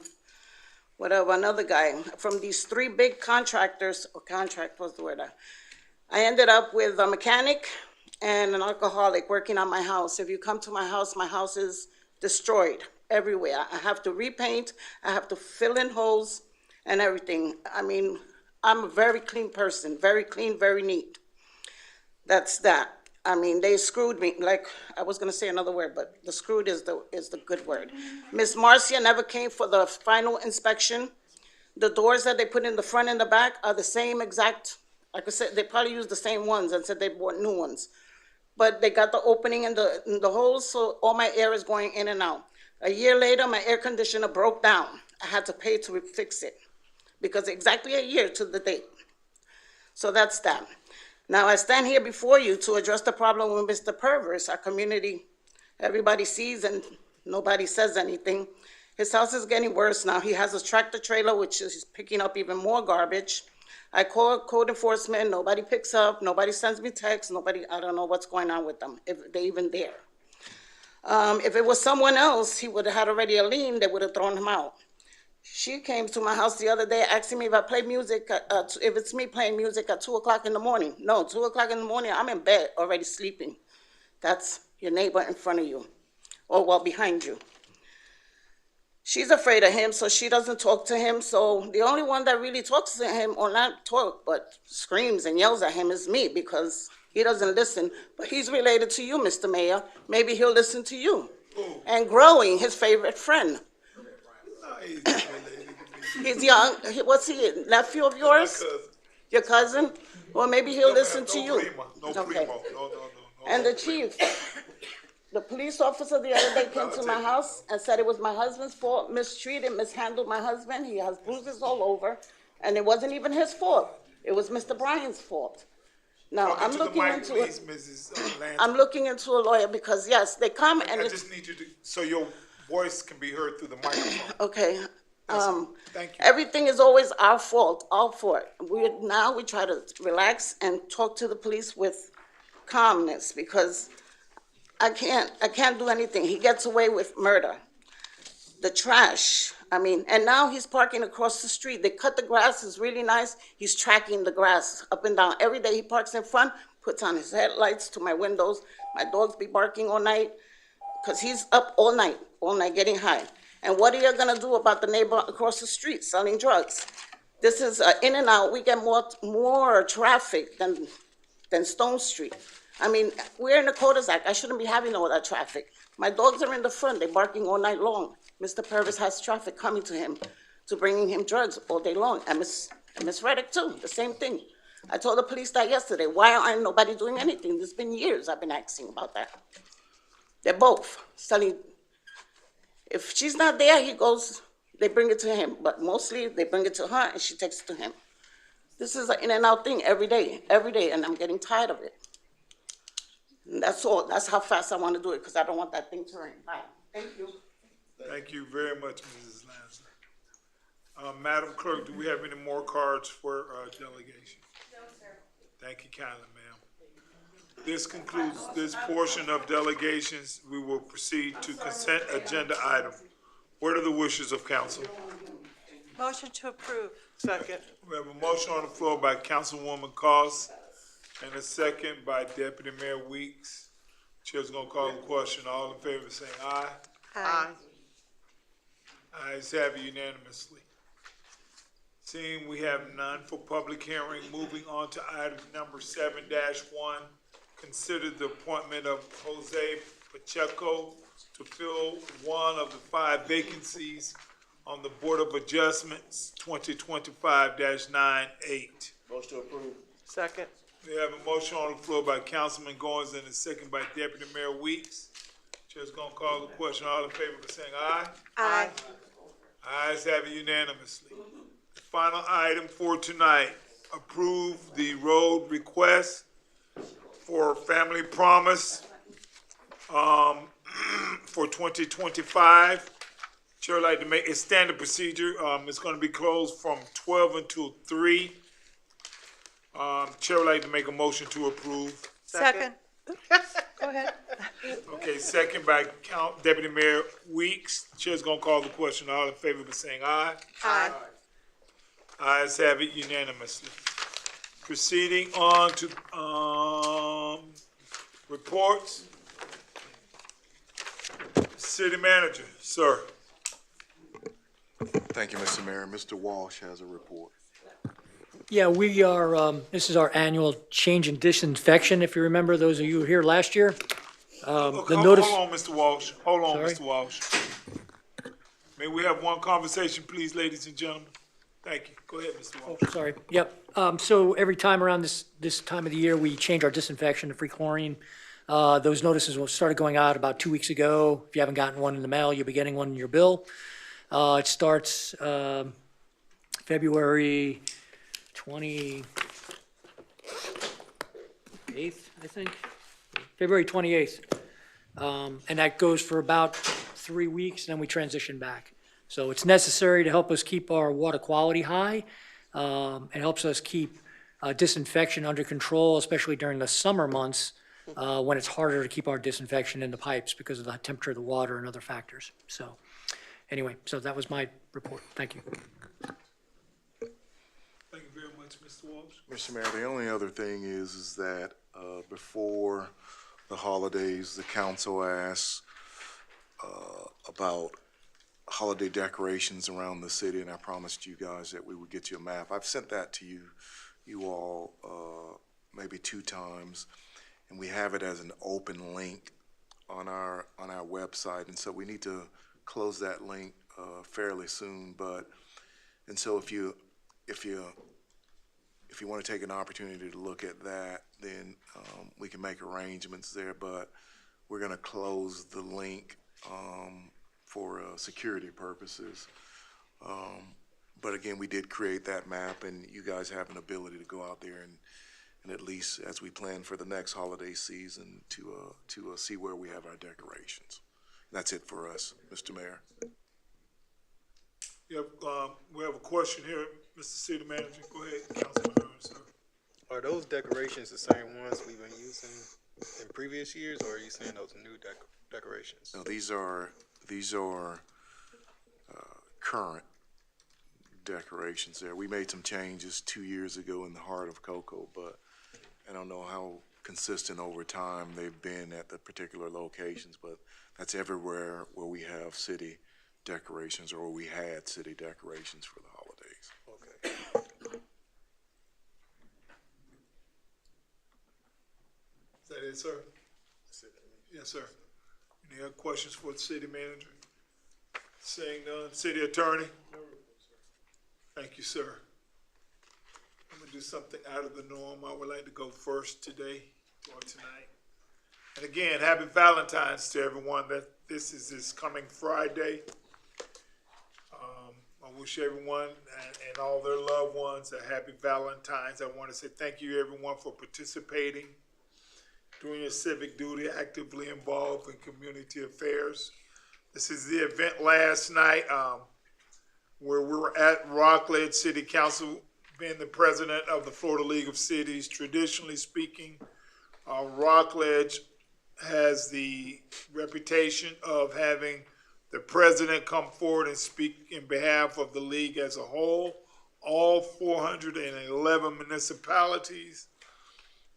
whatever, another guy, from these three big contractors, or contract was the word. I ended up with a mechanic and an alcoholic working on my house. If you come to my house is destroyed everywhere. I have to repaint, I have to fill in holes and everything. I mean, I'm a very clean person, very clean, very neat. That's that. I mean, they screwed me, like, I was gonna say another word, but the screwed is the good word. Miss Marcia never came for the final inspection. The doors that they put in the front and the back are the same exact, like I said, they probably used the same ones and said they bought new ones. But they got the opening in the holes, so all my air is going in and out. A year later, my air conditioner broke down. I had to pay to fix it, because exactly a year to the date. So that's that. Now, I stand here before you to address the problem with Mr. Perverse. Our community, everybody sees and nobody says anything. His house is getting worse now. He has a tractor trailer, which is picking up even more garbage. I call code enforcement, nobody picks up, nobody sends me texts, I don't know what's going on with them, if they're even there. If it was someone else, he would have had already a lien, they would have thrown him out. She came to my house the other day asking me if I play music, if it's me playing music at 2 o'clock in the morning. No, 2 o'clock in the morning, I'm in bed already sleeping. That's your neighbor in front of you, or well, behind you. She's afraid of him, so she doesn't talk to him. So the only one that really talks to him, or not talk, but screams and yells at him is me, because he doesn't listen. But he's related to you, Mr. Mayor. Maybe he'll listen to you. And Growing, his favorite friend. He's young. What's he, nephew of yours? Your cousin? Well, maybe he'll listen to you. Okay. And the chief, the police officer the other day came to my house and said it was my husband's fault, mistreated, mishandled my husband. He has bruises all over, and it wasn't even his fault. It was Mr. Bryan's fault. Now, I'm looking into a lawyer because, yes, they come and I just need you to, so your voice can be heard through the microphone. Okay. Thank you. Everything is always our fault, all for it. We try to relax and talk to the police with calmness, because I can't do anything. He gets away with murder. The trash, and now he's parking across the street. They cut the grass, it's really nice. He's tracking the grass up and down. Every day he parks in front, puts on his headlights to my windows. My dogs be barking all night, because he's up all night getting high. And what are you gonna do about the neighbor across the street selling drugs? This is in and out. We get more traffic than Stone Street. We're in the cul-de-sac. I shouldn't be having all that traffic. My dogs are in the front. They're barking all night long. Mr. Purvis has traffic coming to him to bringing him drugs all day long. And Miss Reddick too, the same thing. I told the police that yesterday. Why aren't nobody doing anything? There's been years I've been asking about that. They're both selling. If she's not there, they bring it to him. But mostly they bring it to her and she takes it to him. This is an in and out thing every day, and I'm getting tired of it. And that's all. That's how fast I want to do it, because I don't want that thing to ring. Bye. Thank you. Thank you very much, Mrs. Lanza. Madam Clerk, do we have any more cards for delegation? No, sir. Thank you kindly, ma'am. This concludes this portion of delegations. We will proceed to consent agenda item. What are the wishes of council? Motion to approve. Second. We have a motion on the floor by Councilwoman Cost and a second by Deputy Mayor Weeks. Chair's gonna call the question. All in favor saying aye. Aye. Ayes have it unanimously. Seeing we have none for public hearing, moving on to item number 7-1. Consider the appointment of Jose Pacheco to fill one of the 5 vacancies on the Board of Adjustments 2025-98. Motion to approve. Second. We have a motion on the floor by Councilman Goins and a second by Deputy Mayor Weeks. Chair's gonna call the question. All in favor of saying aye? Aye. Ayes have it unanimously. Final item for tonight, approve the road request for Family Promise, for 2025. Chair would like to make, it's standard procedure, it's gonna be closed from 12 until 3. Chair would like to make a motion to approve. Second. Go ahead. Okay, second by Deputy Mayor Weeks. Chair's gonna call the question. All in favor by saying aye. Aye. Ayes have it unanimously. Proceeding on to, reports. City Manager, sir. Thank you, Mr. Mayor. Mr. Walsh has a report. Yeah, we are, this is our annual change in disinfection, if you remember, those of you who were here last year. The notice. Hold on, Mr. Walsh. Hold on, Sorry? Mr. Walsh. May we have one conversation, please, ladies and gentlemen? Thank you. Go ahead, Mr. Walsh. Oh, sorry, yep. So every time around this time of the year, we change our disinfection to free chlorine. Those notices started going out about 2 weeks ago. If you haven't gotten one in the mail, you'll be getting one in your bill. It starts February 28th, I think. February 28th. And that goes for about 3 weeks, then we transition back. So it's necessary to help us keep our water quality high. It helps us keep disinfection under control, especially during the summer months when it's harder to keep our disinfection in the pipes because of the temperature of the water and other factors. So anyway, so that was my report. Thank you. Thank you very much, Mr. Walsh. Mr. Mayor, the only other thing is that before the holidays, the council asked about holiday decorations around the city, and I promised you guys that we would get you a map. I've sent that to you all maybe 2 times, and we have it as an open link on our website, and so we need to close that link fairly soon. And so if you want to take an opportunity to look at that, then we can make arrangements there. But we're going to close the link for security purposes. But again, we did create that map, and you guys have an ability to go out there and at least as we plan for the next holiday season to see where we have our decorations. That's it for us, Mr. Mayor. Yep, we have a question here, Mr. City Manager. Go ahead, Councilman Hearn, sir. Are those decorations the same ones we've been using in previous years, or are you saying those new decorations? No, these are current decorations there. We made some changes 2 years ago in the heart of Cocoa, but I don't know how consistent over time they've been at the particular locations, but that's everywhere where we have city decorations or we had city decorations for the holidays. Okay. Is that it, sir? Yes, sir. Any other questions for the city manager? Seeing none. City attorney? Thank you, sir. I'm gonna do something out of the norm. I would like to go first today or tonight. And again, happy Valentine's to everyone. That this is this coming Friday. I wish everyone and all their loved ones a happy Valentine's. I want to say thank you, everyone, for participating, doing your civic duty, actively involved in community affairs. This is the event last night where we were at Rockledge City Council, being the president of the Florida League of Cities. Traditionally speaking, Rockledge has the reputation of having the president come forward and speak in behalf of the league as a whole, all 411 municipalities.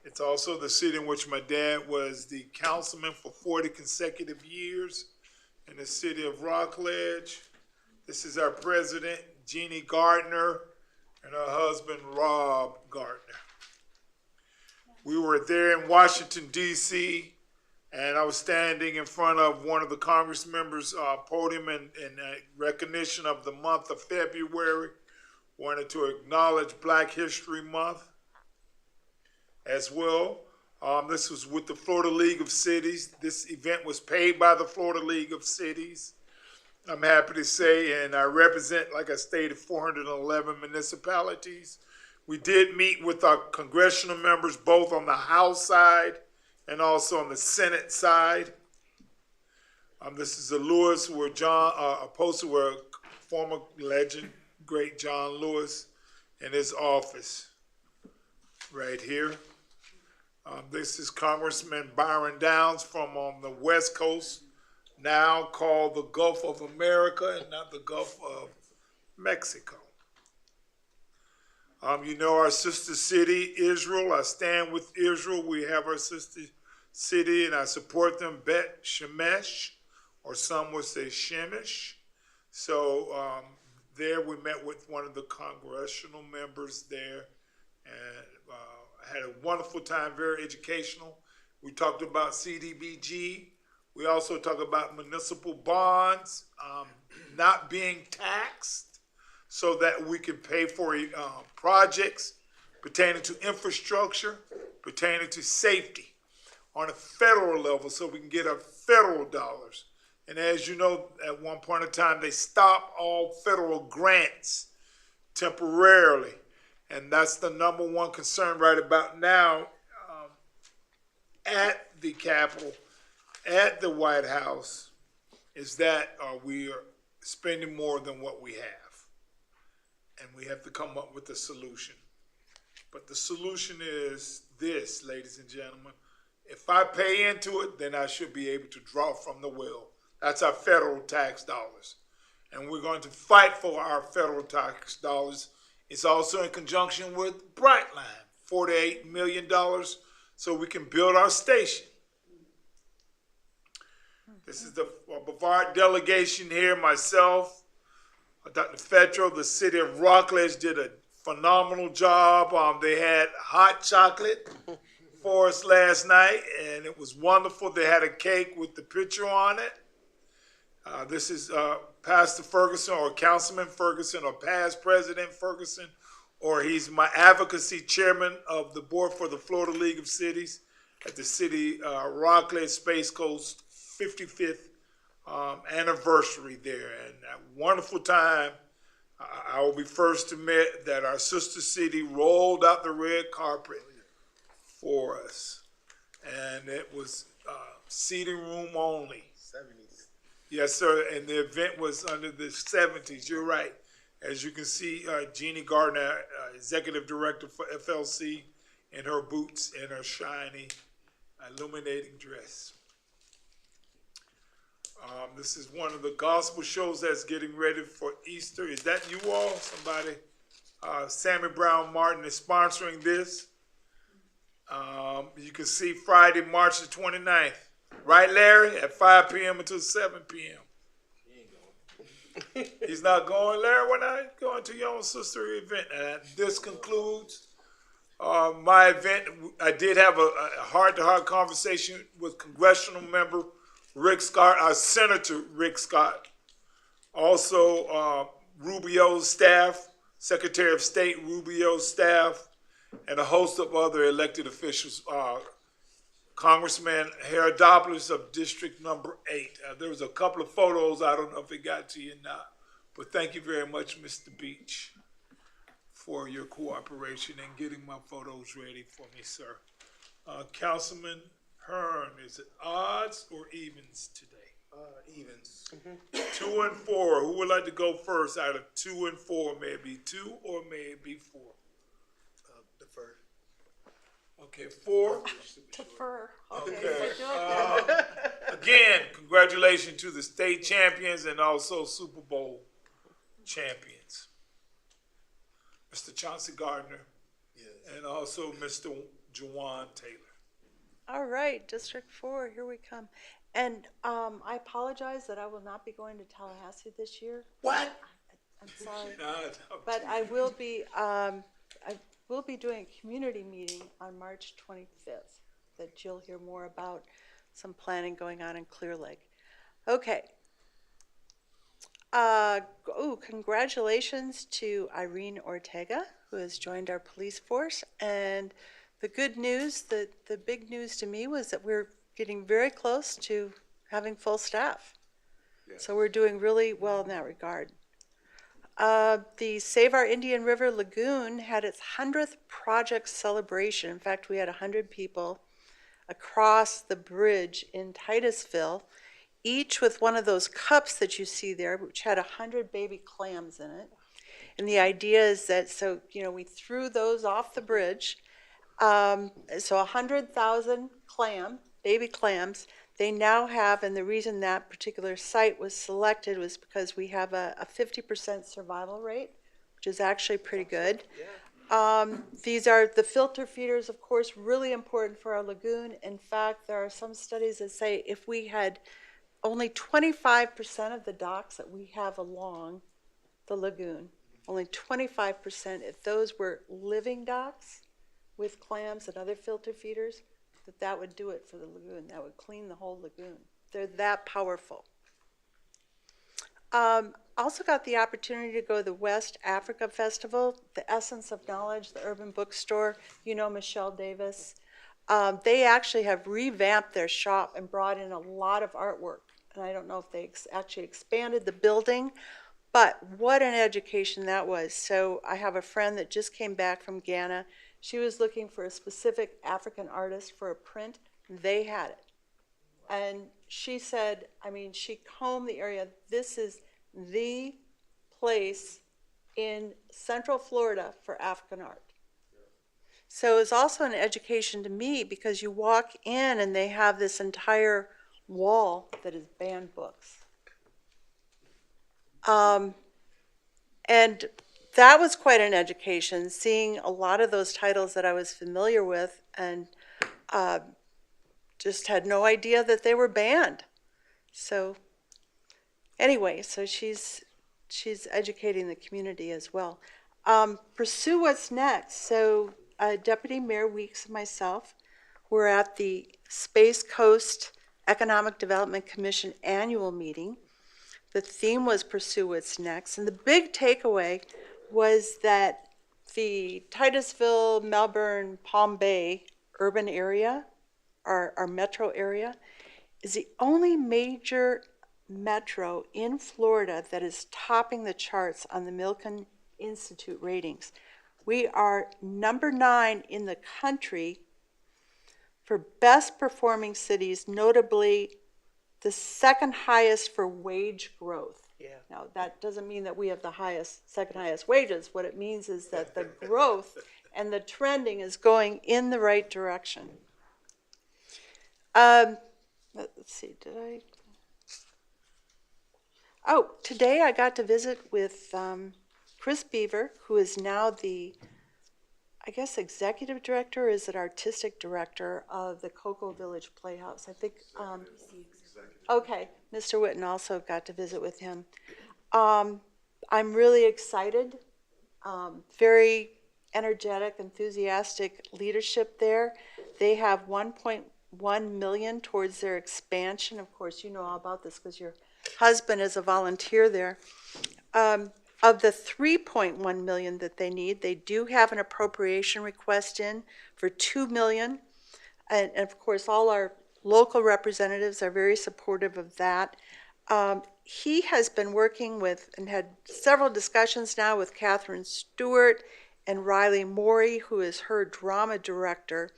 It's also the city in which my dad was the councilman for 40 consecutive years in the city of Rockledge. This is our president, Jeannie Gardner, and her husband, Rob Gardner. We were there in Washington, D.C., and I was standing in front of one of the Congress members' podium in recognition of the month of February. Wanted to acknowledge Black History Month as well. This was with the Florida League of Cities. This event was paid by the Florida League of Cities. I'm happy to say, and I represent, like I stated, 411 municipalities. We did meet with our congressional members, both on the House side and also on the Senate side. This is a Lewis, where a poster where former legend, great John Lewis, in his office, right here. This is Congressman Byron Downs from on the West Coast, now called the Gulf of America and not the Gulf of Mexico. You know our sister city, Israel. I stand with Israel. We have our sister city, and I support them, Bet Shemesh, or some would say Shemesh. So there we met with one of the congressional members there, and had a wonderful time, very educational. We talked about CDBG. We also talked about municipal bonds not being taxed so that we can pay for projects pertaining to infrastructure, pertaining to safety on a federal level so we can get our federal dollars. And as you know, at one point in time, they stopped all federal grants temporarily. And that's the number one concern right about now at the Capitol, at the White House, is that we are spending more than what we have. And we have to come up with a solution. But the solution is this, ladies and gentlemen. If I pay into it, then I should be able to draw from the well. That's our federal tax dollars. And we're going to fight for our federal tax dollars. It's also in conjunction with Brightline, $48 million, so we can build our station. This is the Brevard delegation here, myself, Dr. Fetro, the city of Rockledge did a phenomenal job. They had hot chocolate for us last night, and it was wonderful. They had a cake with the picture on it. This is Pastor Ferguson, or Councilman Ferguson, or past President Ferguson, or he's my advocacy chairman of the board for the Florida League of Cities at the city Rockledge Space Coast 55th anniversary there. And a wonderful time. I will be first to admit that our sister city rolled out the red carpet for us. And it was seating room only. 70s. Yes, sir. And the event was under the 70s. You're right. As you can see, Jeannie Gardner, executive director for FLC, in her boots and her shiny, illuminating dress. This is one of the gospel shows that's getting ready for Easter. Is that you all? Somebody? Sammy Brown Martin is sponsoring this. You can see Friday, March the 29th. Right, Larry? At 5 p.m. until 7 p.m. He's not going, Larry? We're not going to your own sister event. And this concludes my event. I did have a heart-to-heart conversation with congressional member Rick Scott, our Senator Rick Scott. Also, Rubio's staff, Secretary of State Rubio's staff, and a host of other elected officials. Congressman Herodopoulos of District Number 8. There was a couple of photos. I don't know if it got to you or not. But thank you very much, Mr. Beach, for your cooperation and getting my photos ready for me, sir. Councilman Hearn, is it odds or evens today? Evens. 2 and 4. Who would like to go first out of 2 and 4? May it be 2 or may it be 4? Defer. Okay, 4. Defer. Okay. Again, congratulations to the state champions and also Super Bowl champions. Mr. Chauncey Gardner. Yes. And also Mr. Juwan Taylor. All right, District 4, here we come. And I apologize that I will not be going to Tallahassee this year. What? I'm sorry. No, But I will be doing a community meeting on March 25th that you'll hear more about, some planning going on in Clear Lake. Okay. Congratulations to Irene Ortega, who has joined our police force. And the good news, the big news to me was that we're getting very close to having full staff. So we're doing really well in that regard. The Save Our Indian River Lagoon had its 100th project celebration. In fact, we had 100 people across the bridge in Titusville, each with one of those cups that you see there, which had 100 baby clams in it. And the idea is that, so, you know, we threw those off the bridge. So 100,000 baby clams. They now have, and the reason that particular site was selected was because we have a 50% survival rate, which is actually pretty good. These are the filter feeders, of course, really important for our lagoon. In fact, there are some studies that say if we had only 25% of the docks that we have along the lagoon, only 25%, if those were living docks with clams and other filter feeders, that would do it for the lagoon. That would clean the whole lagoon. They're that powerful. Also got the opportunity to go to the West Africa Festival, the Essence of Knowledge, the urban bookstore. You know Michelle Davis. They actually have revamped their shop and brought in a lot of artwork. And I don't know if they actually expanded the building, but what an education that was. So I have a friend that just came back from Ghana. She was looking for a specific African artist for a print. They had it. And she said, I mean, she combed the area. This is the place in Central Florida for African art. So it's also an education to me because you walk in and they have this entire wall that is banned books. And that was quite an education, seeing a lot of those titles that I was familiar with and just had no idea that they were banned. So anyway, so she's educating the community as well. Pursue what's next. So Deputy Mayor Weeks and myself were at the Space Coast Economic Development Commission annual meeting. The theme was Pursue What's Next. And the big takeaway was that the Titusville, Melbourne, Palm Bay urban area, our metro area, is the only major metro in Florida that is topping the charts on the Milken Institute ratings. We are number 9 in the country for best performing cities, notably the second highest for wage growth. Yeah. Now, that doesn't mean that we have the second highest wages. What it means is that the growth and the trending is going in the right direction. Let's see, today I got to visit with Chris Beaver, who is now the, I guess, executive director, or is it artistic director of the Cocoa Village Playhouse? I think, okay, Mr. Witten also got to visit with him. I'm really excited, very energetic, enthusiastic leadership there. They have $1.1 million towards their expansion. Of course, you know all about this because your husband is a volunteer there. Of the $3.1 million that they need, they do have an appropriation request in for $2 million. And of course, all our local representatives are very supportive of that. He has been working with and had several discussions now with Catherine Stewart and Riley Morey, who is her drama director,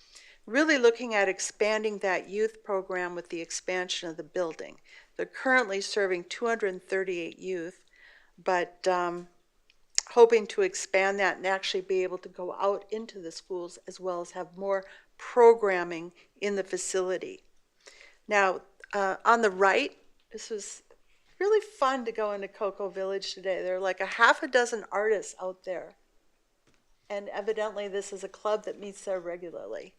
really looking at expanding that youth program with the expansion of the building. They're currently serving 238 youth, but hoping to expand that and actually be able to go out into the schools as well as have more programming in the facility. Now, on the right, this was really fun to go into Cocoa Village today. There are like a half a dozen artists out there. And evidently this is a club that meets there regularly.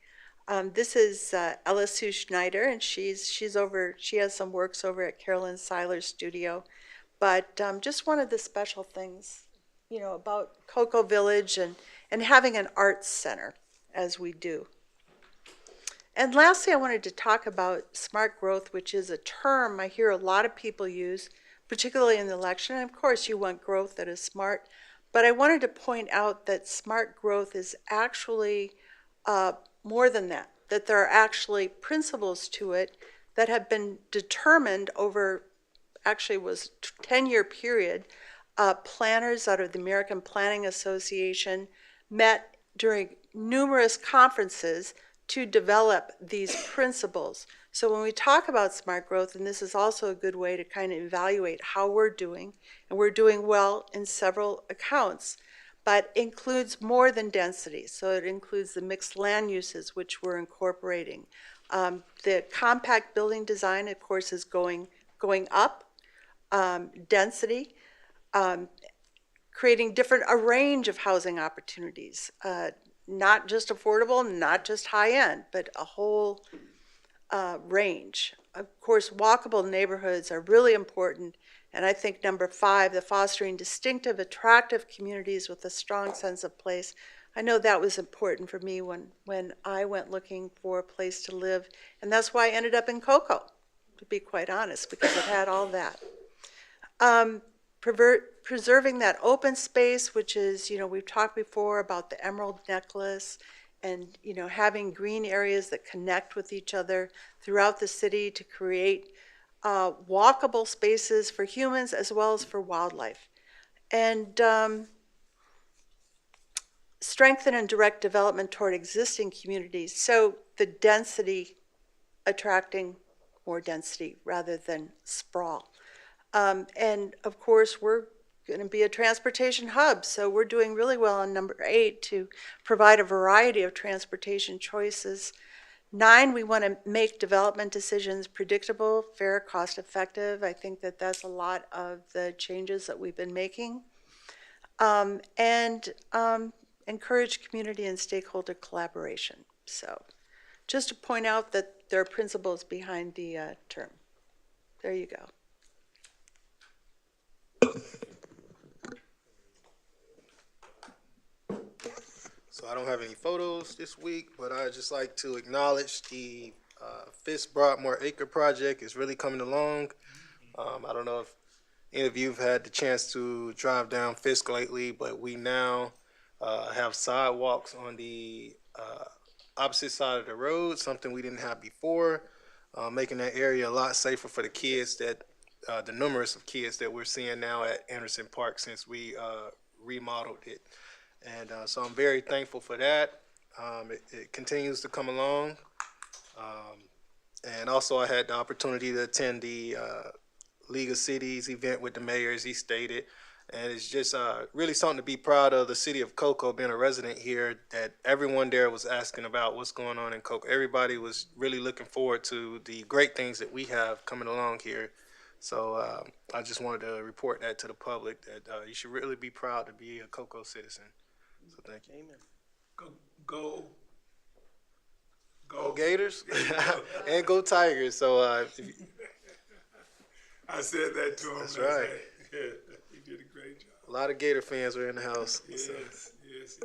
This is Ella Sue Schneider, and she has some works over at Carolyn Seiler's studio. But just one of the special things, you know, about Cocoa Village and having an arts center, as we do. And lastly, I wanted to talk about smart growth, which is a term I hear a lot of people use, particularly in the election. And of course, you want growth that is smart. But I wanted to point out that smart growth is actually more than that, that there are actually principles to it that have been determined over actually was 10-year period, planners out of the American Planning Association met during numerous conferences to develop these principles. So when we talk about smart growth, and this is also a good way to kind of evaluate how we're doing, and we're doing well in several accounts, but includes more than density. So it includes the mixed land uses, which we're incorporating. The compact building design, of course, is going up. Density, creating a range of housing opportunities, not just affordable, not just high-end, but a whole range. Of course, walkable neighborhoods are really important, and I think number 5, the fostering distinctive, attractive communities with a strong sense of place. I know that was important for me when I went looking for a place to live, and that's why I ended up in Cocoa, to be quite honest, because it had all that. Preserving that open space, which is, we've talked before about the emerald necklace, and, having green areas that connect with each other throughout the city to create walkable spaces for humans as well as for wildlife. And strengthen and direct development toward existing communities. So the density, attracting more density rather than sprawl. And of course, we're going to be a transportation hub, so we're doing really well on number 8 to provide a variety of transportation choices. 9, we want to make development decisions predictable, fair, cost-effective. I think that that's a lot of the changes that we've been making. And encourage community and stakeholder collaboration. So just to point out that there are principles behind the term. There you go. So I don't have any photos this week, but I'd just like to acknowledge the Fisk Broadmoor Acre project is really coming along. I don't know if any of you have had the chance to drive down Fisk lately, but we now have sidewalks on the opposite side of the road, something we didn't have before, making that area a lot safer for the kids that the numerous of kids that we're seeing now at Anderson Park since we remodeled it. And so I'm very thankful for that. It continues to come along. And also I had the opportunity to attend the League of Cities event with the mayor, as he stated. And it's just really something to be proud of, the city of Cocoa, being a resident here, that everyone there was asking about what's going on in Cocoa. Everybody was really looking forward to the great things that we have coming along here. So I just wanted to report that to the public, that you should really be proud to be a Cocoa citizen. So thank you. Amen. Go Gators and go Tigers. So I said that to him. That's right. Yeah, he did a great job. A lot of Gator fans were in the house. Yes, so. yes.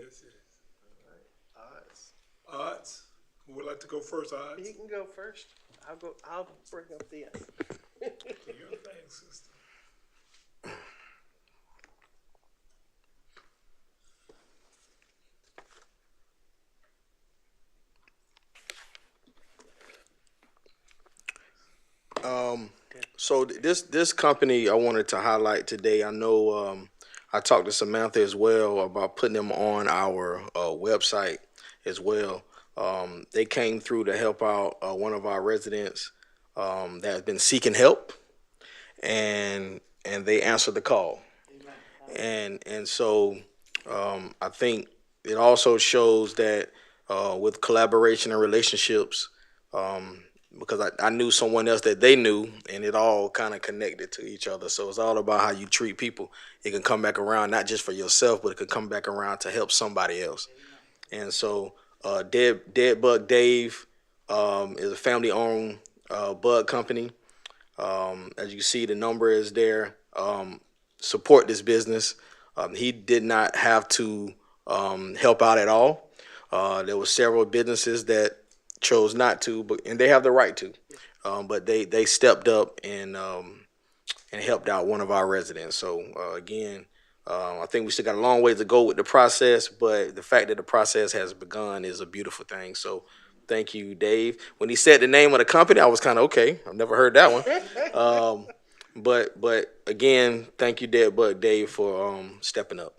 All right. Odds. Who would like to go first, Odds? You can go first. I'll bring up the end. Your thing, sister. So this company I wanted to highlight today, I know I talked to Samantha as well about putting them on our website as well. They came through to help out one of our residents that has been seeking help, and they answered the call. And so I think it also shows that with collaboration and relationships, because I knew someone else that they knew, and it all kind of connected to each other. So it's all about how you treat people. It can come back around, not just for yourself, but it can come back around to help somebody else. And so Dead Bug Dave is a family-owned bug company. As you see, the number is there. Support this business. He did not have to help out at all. There were several businesses that chose not to, and they have the right to. But they stepped up and helped out one of our residents. So again, I think we still got a long way to go with the process, but the fact that the process has begun is a beautiful thing. So thank you, Dave. When he said the name of the company, I was kind of, okay, I've never heard that one. But again, thank you, Dead Bug Dave, for stepping up.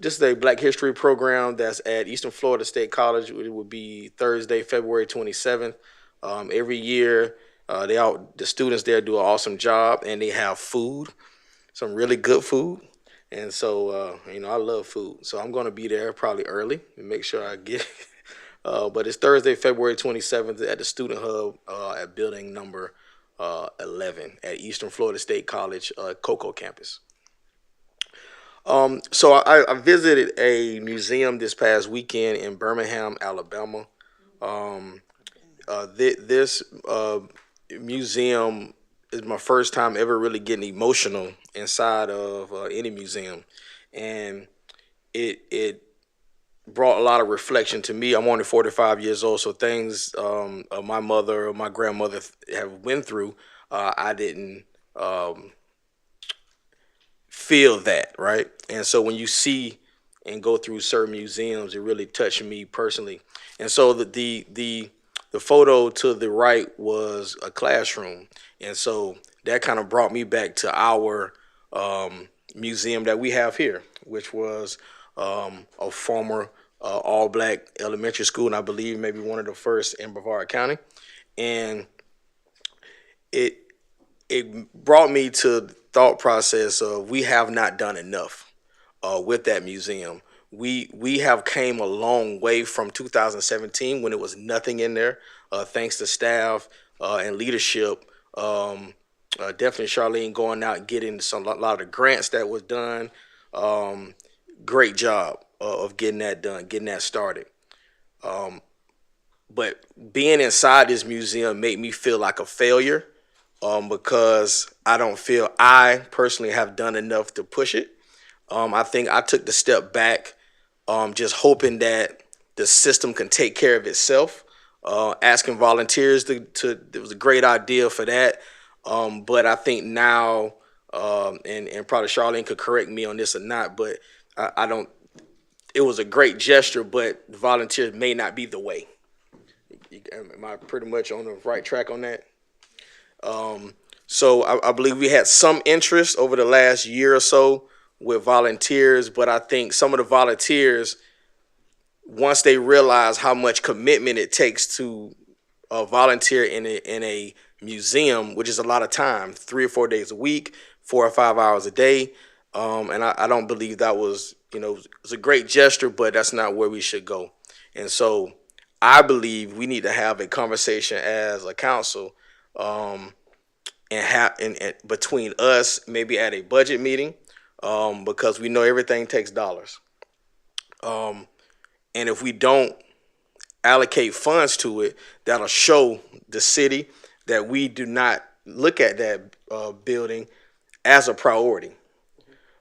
This is a Black History program that's at Eastern Florida State College. It will be Thursday, February 27th. Every year, the students there do an awesome job, and they have food, some really good food. And so, I love food. So I'm going to be there probably early and make sure I get but it's Thursday, February 27th at the Student Hub at building number 11 at Eastern Florida State College, Cocoa campus. So I visited a museum this past weekend in Birmingham, Alabama. This museum is my first time ever really getting emotional inside of any museum, and it brought a lot of reflection to me. I'm only 45 years old, so things my mother or my grandmother have went through, I didn't feel that, right? And so when you see and go through certain museums, it really touched me personally. And so the photo to the right was a classroom, and so that kind of brought me back to our museum that we have here, which was a former all-black elementary school, and I believe maybe one of the first in Brevard County. And it brought me to the thought process of we have not done enough with that museum. We have came a long way from 2017 when it was nothing in there, thanks to staff and leadership. Definitely Charlene going out and getting a lot of the grants that was done. Great job of getting that done, getting that started. But being inside this museum made me feel like a failure because I don't feel I personally have done enough to push it. I think I took the step back just hoping that the system can take care of itself. Asking volunteers it was a great idea for that. But I think now, and probably Charlene could correct me on this or not, but I don't, it was a great gesture, but volunteers may not be the way. Am I pretty much on the right track on that? So I believe we had some interest over the last year or so with volunteers, but I think some of the volunteers, once they realize how much commitment it takes to volunteer in a museum, which is a lot of time, 3 or 4 days a week, 4 or 5 hours a day. And I don't believe that was, it's a great gesture, but that's not where we should go. And so I believe we need to have a conversation as a council and between us, maybe at a budget meeting, because we know everything takes dollars. And if we don't allocate funds to it, that'll show the city that we do not look at that building as a priority.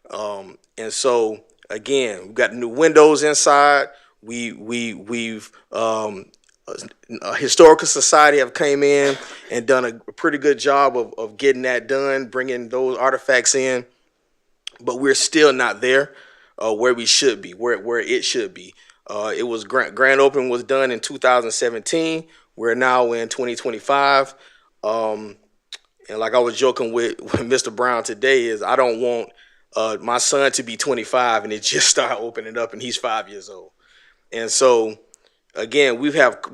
And so again, we've got new windows inside. We've a historical society have came in and done a pretty good job of getting that done, bringing those artifacts in, but we're still not there where we should be, where it should be. It was grand opening was done in 2017. We're now in 2025. And like I was joking with Mr. Brown today is I don't want my son to be 25 and it just start opening up and he's 5 years old. And so again, we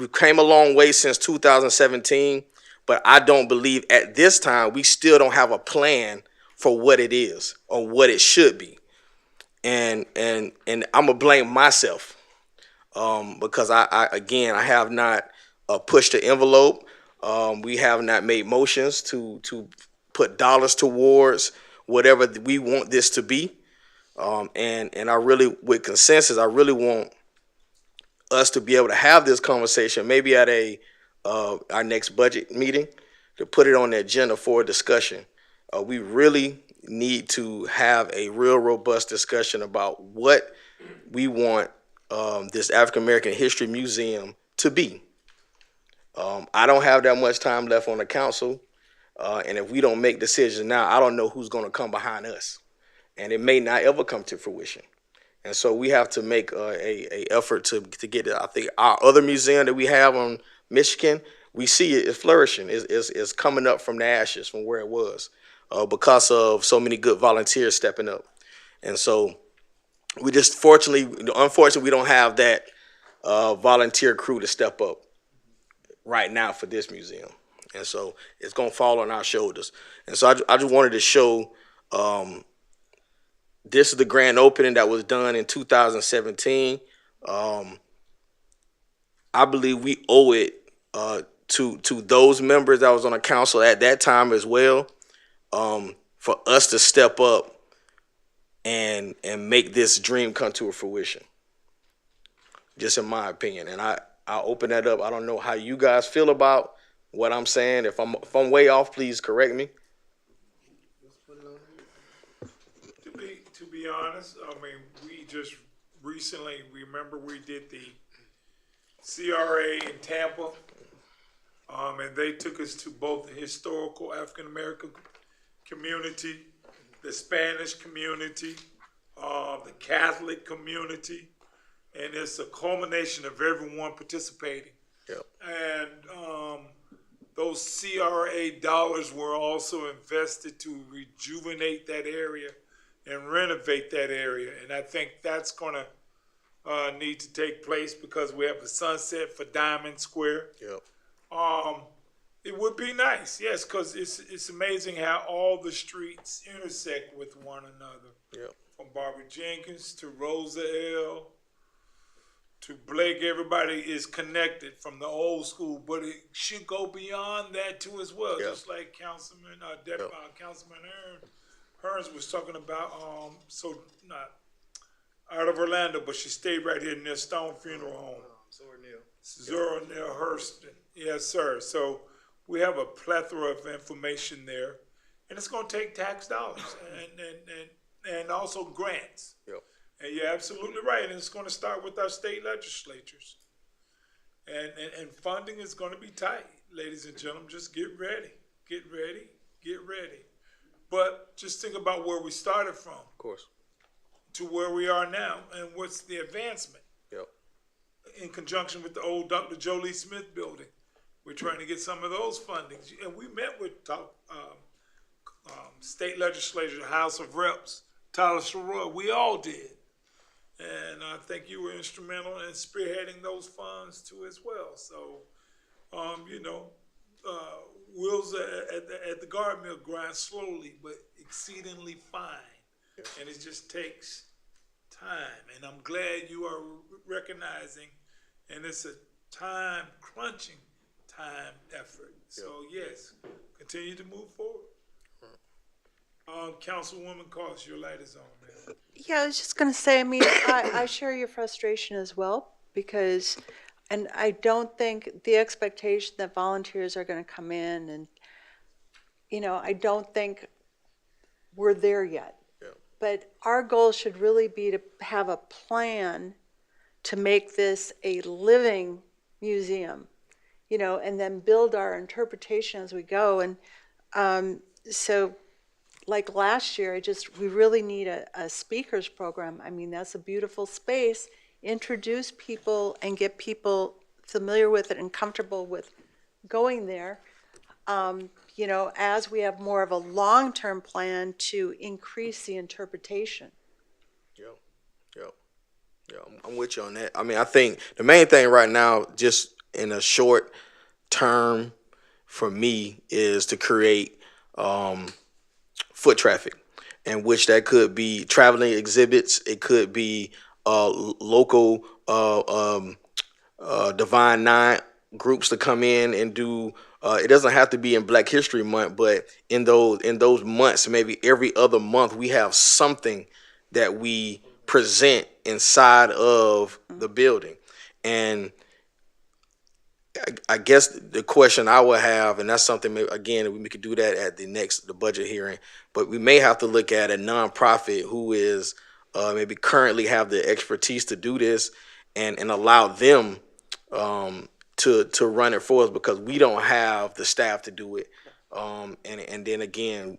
came a long way since 2017, but I don't believe at this time we still don't have a plan for what it is or what it should be. And I'm gonna blame myself because I have not pushed the envelope. We have not made motions to put dollars towards whatever we want this to be. And I really, with consensus, I really want us to be able to have this conversation, maybe at our next budget meeting, to put it on the agenda for a discussion. We really need to have a real robust discussion about what we want this African American History Museum to be. I don't have that much time left on the council, and if we don't make decisions now, I don't know who's going to come behind us, and it may not ever come to fruition. And so we have to make a effort to get it. I think our other museum that we have on Michigan, we see it is flourishing, is coming up from the ashes from where it was, because of so many good volunteers stepping up. And so we just unfortunately, we don't have that volunteer crew to step up right now for this museum. And so it's going to fall on our shoulders. And so I just wanted to show, this is the grand opening that was done in 2017. I believe we owe it to those members that was on the council at that time as well, for us to step up and make this dream come to a fruition. Just in my opinion. And I open that up. I don't know how you guys feel about what I'm saying. If I'm way off, please correct me. To be honest, I mean, we just recently, remember we did the CRA in Tampa, and they took us to both the historical African-American community, the Spanish community, the Catholic community, and it's a culmination of everyone participating. Yep. And those CRA dollars were also invested to rejuvenate that area and renovate that area. And I think that's going to need to take place because we have a sunset for Diamond Square. Yep. It would be nice, yes, because it's amazing how all the streets intersect with one another. Yep. From Barbara Jenkins to Rosa L. to Blake, everybody is connected from the old school, but it should go beyond that too as well. Yep. Just like Councilman Councilman Hearns was talking about. So not out of Orlando, but she stayed right here near Stone Funeral Home. Zora Neale Hurston. Yes, sir. So we have a plethora of information there, and it's going to take tax dollars and also grants. Yep. And you're absolutely right. And it's going to start with our state legislatures. And funding is going to be tight, ladies and gentlemen. Just get ready. Get ready. Get ready. But just think about where we started from. Of course. To where we are now, and what's the advancement. Yep. In conjunction with the old Dr. Jolie Smith building. We're trying to get some of those fundings. And we met with state legislature, House of Reps, Tyler Sherrod. We all did. And I think you were instrumental in spearheading those funds too as well. So, wheels at the guard mill grind slowly, but exceedingly fine. Yeah. And it just takes time. And I'm glad you are recognizing, and it's a crunching time effort. So yes, continue to move forward. Councilwoman Cost, your light is on, man. Yeah, I was just going to say, I mean, I share your frustration as well because, and I don't think the expectation that volunteers are going to come in and, I don't think we're there yet. Yeah. But our goal should really be to have a plan to make this a living museum, and then build our interpretation as we go. And so like last year, we really need a speakers program. I mean, that's a beautiful space. Introduce people and get people familiar with it and comfortable with going there. As we have more of a long-term plan to increase the interpretation. Yeah, I'm with you on that. I mean, I think the main thing right now, just in a short term for me, is to create foot traffic, in which that could be traveling exhibits. It could be local Divine Nine groups to come in and do. It doesn't have to be in Black History Month, but in those months, maybe every other month, we have something that we present inside of the building. And I guess the question I would have, and that's something, maybe, again, we could do that at the budget hearing, but we may have to look at a nonprofit who is maybe currently have the expertise to do this and allow them to run it for us, because we don't have the staff to do it. And then again,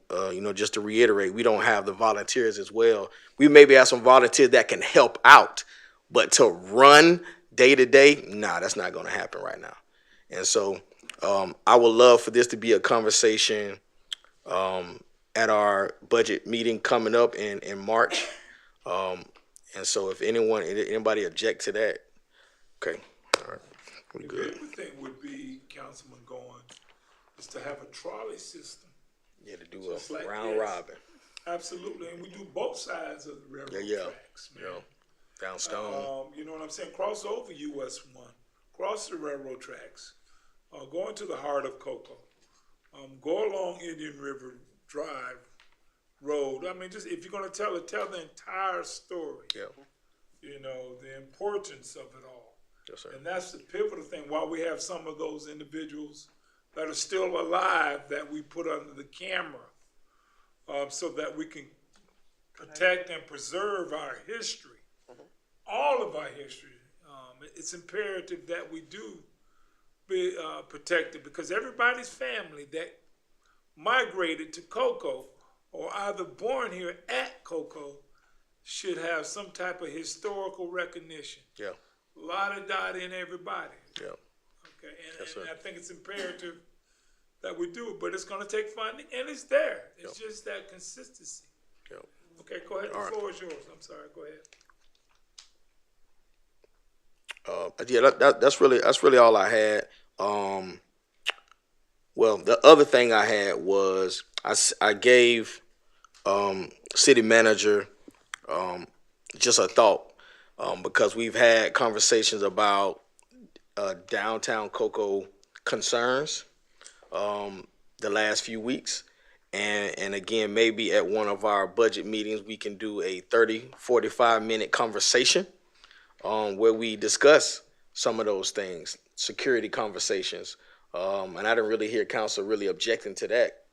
just to reiterate, we don't have the volunteers as well. We maybe have some volunteers that can help out, but to run day to day, nah, that's not going to happen right now. And so I would love for this to be a conversation at our budget meeting coming up in March. And so if anybody object to that, okay, all right, we The good. good thing would be, Councilman Goins, is to have a trolley system. Yeah, to do Just a like round this. robin. Absolutely, and we do both sides of the railroad Yeah. tracks, man. Down Stone. You know what I'm saying? Cross over US 1, cross the railroad tracks, go into the heart of Cocoa, go along Indian River Drive Road. I mean, just if you're gonna tell the entire story. Yeah. You know, the importance of it all. Yes, sir. And that's the pivotal thing, why we have some of those individuals that are still alive that we put under the camera, so that we can protect and preserve our history, all of our history. It's imperative that we do be protected, because everybody's family that migrated to Cocoa or either born here at Cocoa should have some type of historical recognition. Yeah. La-da-da in everybody. Yeah. Okay, Yes, and sir. I think it's imperative that we do it, but it's gonna take funding, and it's there. It's just that consistency. Yep. Okay, go ahead, All the right. floor is yours, I'm sorry, go ahead. Yeah, that's really all I had. Well, the other thing I had was I gave city manager just a thought, because we've had conversations about downtown Cocoa concerns the last few weeks. And again, maybe at one of our budget meetings, we can do a 30, 45-minute conversation where we discuss some of those things, security conversations. And I didn't really hear council really objecting to that.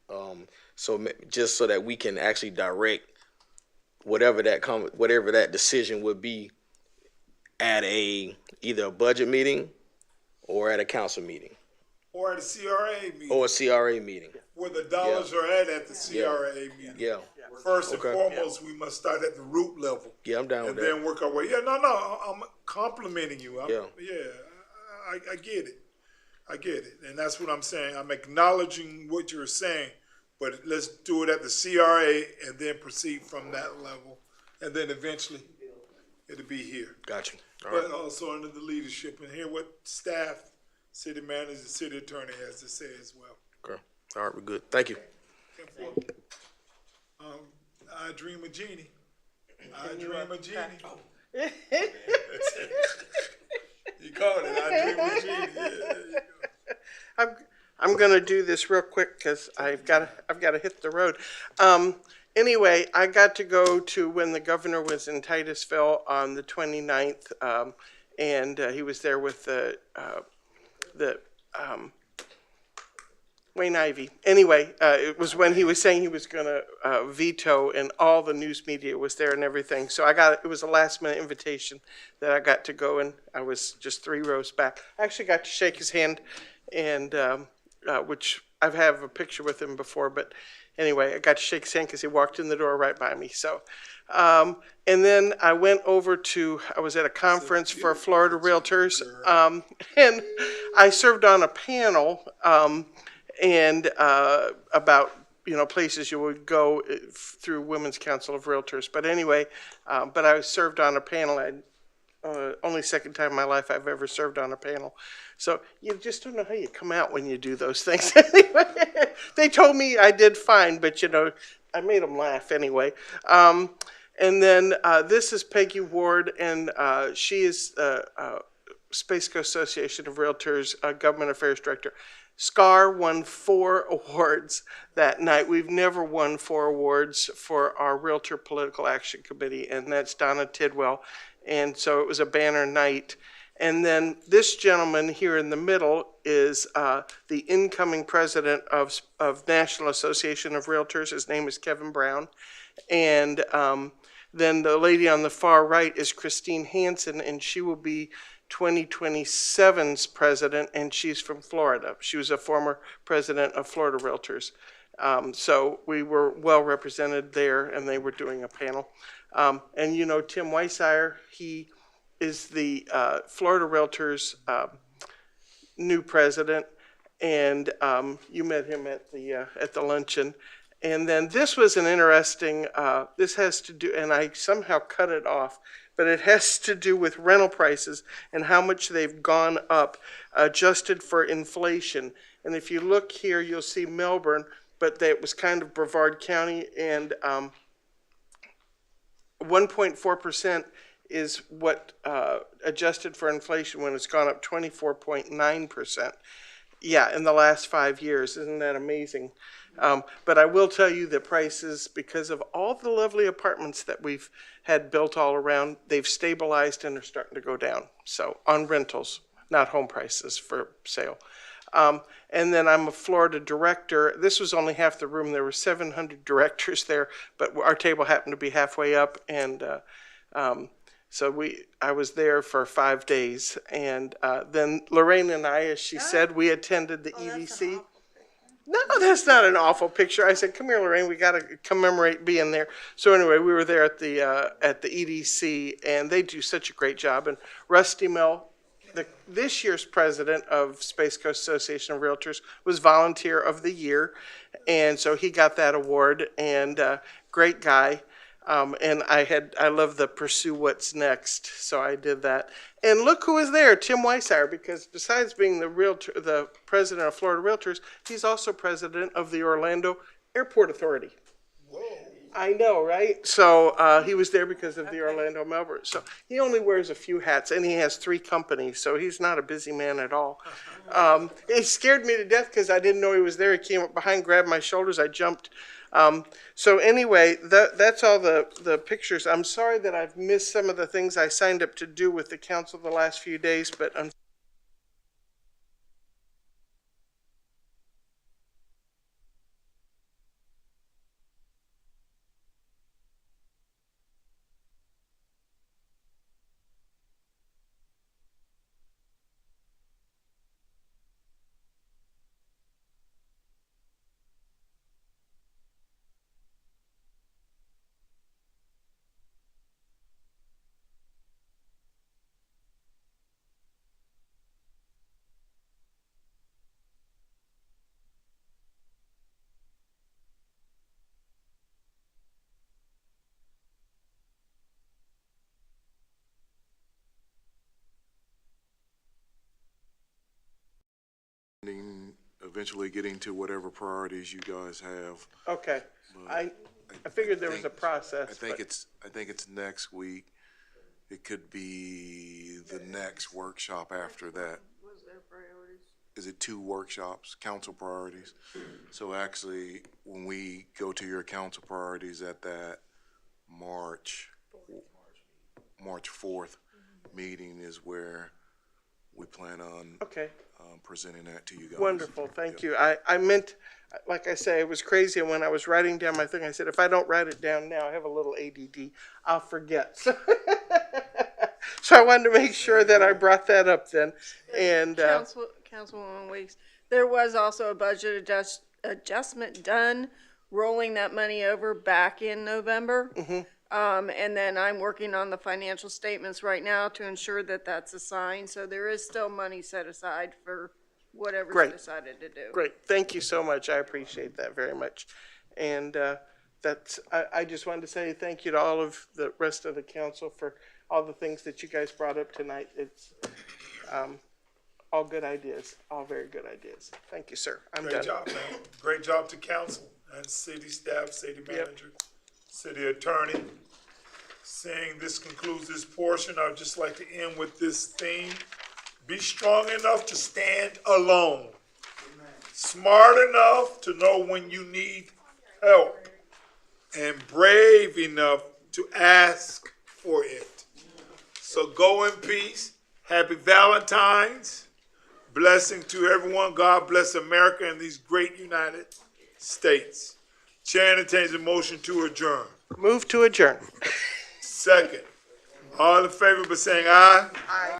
So just so that we can actually direct whatever that decision would be at either a budget meeting or at a council meeting Or at a CRA meeting, or a CRA meeting. where the dollars are at the CRA meeting. Yeah. First and Okay. foremost, we must start at the root level. Yeah, I'm down And with that. then work our way. Yeah, no, I'm complimenting you. Yeah. I get it. I get it. And that's what I'm saying. I'm acknowledging what you're saying, but let's do it at the CRA and then proceed from that level. And then eventually it'll be here. Gotcha. All But right. also under the leadership and hear what staff, city manager, city attorney has to say as well. Okay. All right, we're good. Thank you. I dream of Jeannie. I dream of Jeannie. You called it. I dream of Jeannie. Yeah, there you go. I'm gonna do this real quick because I've got to hit the road. Anyway, I got to go to when the governor was in Titusville on the 29th, and he was there with the Wayne Ivey. Anyway, it was when he was saying he was going to veto, and all the news media was there and everything. So it was a last minute invitation that I got to go, and I was just 3 rows back. I actually got to shake his hand, and which I've had a picture with him before, but anyway, I got to shake his hand because he walked in the door right by me. So, and then I went over I was at a conference for Florida Realtors, and I served on a panel, and about places you would go through Women's Council of Realtors. But anyway, but I served on a panel. Only second time in my life I've ever served on a panel. So you just don't know how you come out when you do those things. Anyway, they told me I did fine, but I made them laugh anyway. And then this is Peggy Ward, and she is Space Coast Association of Realtors Government Affairs Director. SCAR won 4 awards that night. We've never won 4 awards for our Realtor Political Action Committee, and that's Donna Tidwell. And so it was a banner night. And then this gentleman here in the middle is the incoming president of National Association of Realtors. His name is Kevin Brown. And then the lady on the far right is Christine Hansen, and she will be 2027's president, and she's from Florida. She was a former president of Florida Realtors. So we were well represented there, and they were doing a panel. And Tim Weissire, he is the Florida Realtors new president, and you met him at the luncheon. And then this was an interesting, this has to do, and I somehow cut it off, but it has to do with rental prices and how much they've gone up, adjusted for inflation. And if you look here, you'll see Melbourne, but it was kind of Brevard County, and 1.4% is what adjusted for inflation when it's gone up 24.9%. Yeah, in the last 5 years. Isn't that amazing? But I will tell you that prices, because of all the lovely apartments that we've had built all around, they've stabilized and are starting to go down. So on rentals, not home prices for sale. And then I'm a Florida director. This was only half the room. There were 700 directors there, but our table happened to be halfway up. And so I was there for 5 days. And then Lorraine and I, as she said, we attended the EDC. No, that's not an awful picture. I said, come here, Lorraine, we got to commemorate being there. So anyway, we were there at the EDC, and they do such a great job. And Rusty Mill, this year's president of Space Coast Association of Realtors, was Volunteer of the Year, and so he got that award, and great guy. And I love the Pursue What's Next, so I did that. And look who was there, Tim Weissauer, because besides being the president of Florida Realtors, he's also president of the Orlando Airport Authority. Whoa. I know, right? So he was there because of the Orlando Melbourne. So he only wears a few hats, and he has 3 companies, so he's not a busy man at all. It scared me to death because I didn't know he was there. He came up behind, grabbed my shoulders, I jumped. So anyway, that's all the pictures. I'm sorry that I've missed some of the things I signed up to do with the council the last few days, but Eventually getting to whatever priorities you guys have. okay. I figured there was a process. I think it's next week. It could be the next workshop after that. Was their priorities? Is it 2 workshops, council priorities? So actually, when we go to your council priorities at that March 4th meeting is where we plan on presenting that to you guys. Wonderful, thank you. I meant, like I say, it was crazy, and when I was writing down my thing, I said, if I don't write it down now, I have a little ADD, I'll forget. So I wanted to make sure that I brought that up then. And Councilwoman Weeks, there was also a budget adjustment done, rolling that money over back in November. And then I'm working on the financial statements right now to ensure that that's assigned. So there is still money set aside for whatever's decided to do. Great, thank you so much. I appreciate that very much. And I just wanted to say thank you to all of the rest of the council for all the things that you guys brought up tonight. It's all good ideas, all very good ideas. Thank you, sir. I'm done. Great job, man. Great job to council and city staff, city manager, city attorney. Seeing this concludes this portion, I would just like to end with this theme. Be strong enough to stand alone. Smart enough to know when you need help. And brave enough to ask for it. So go in peace. Happy Valentine's. Blessing to everyone. God bless America and these great United States. Chair entertains a motion to adjourn. Move to adjourn. Second. All in favor by saying aye. Aye.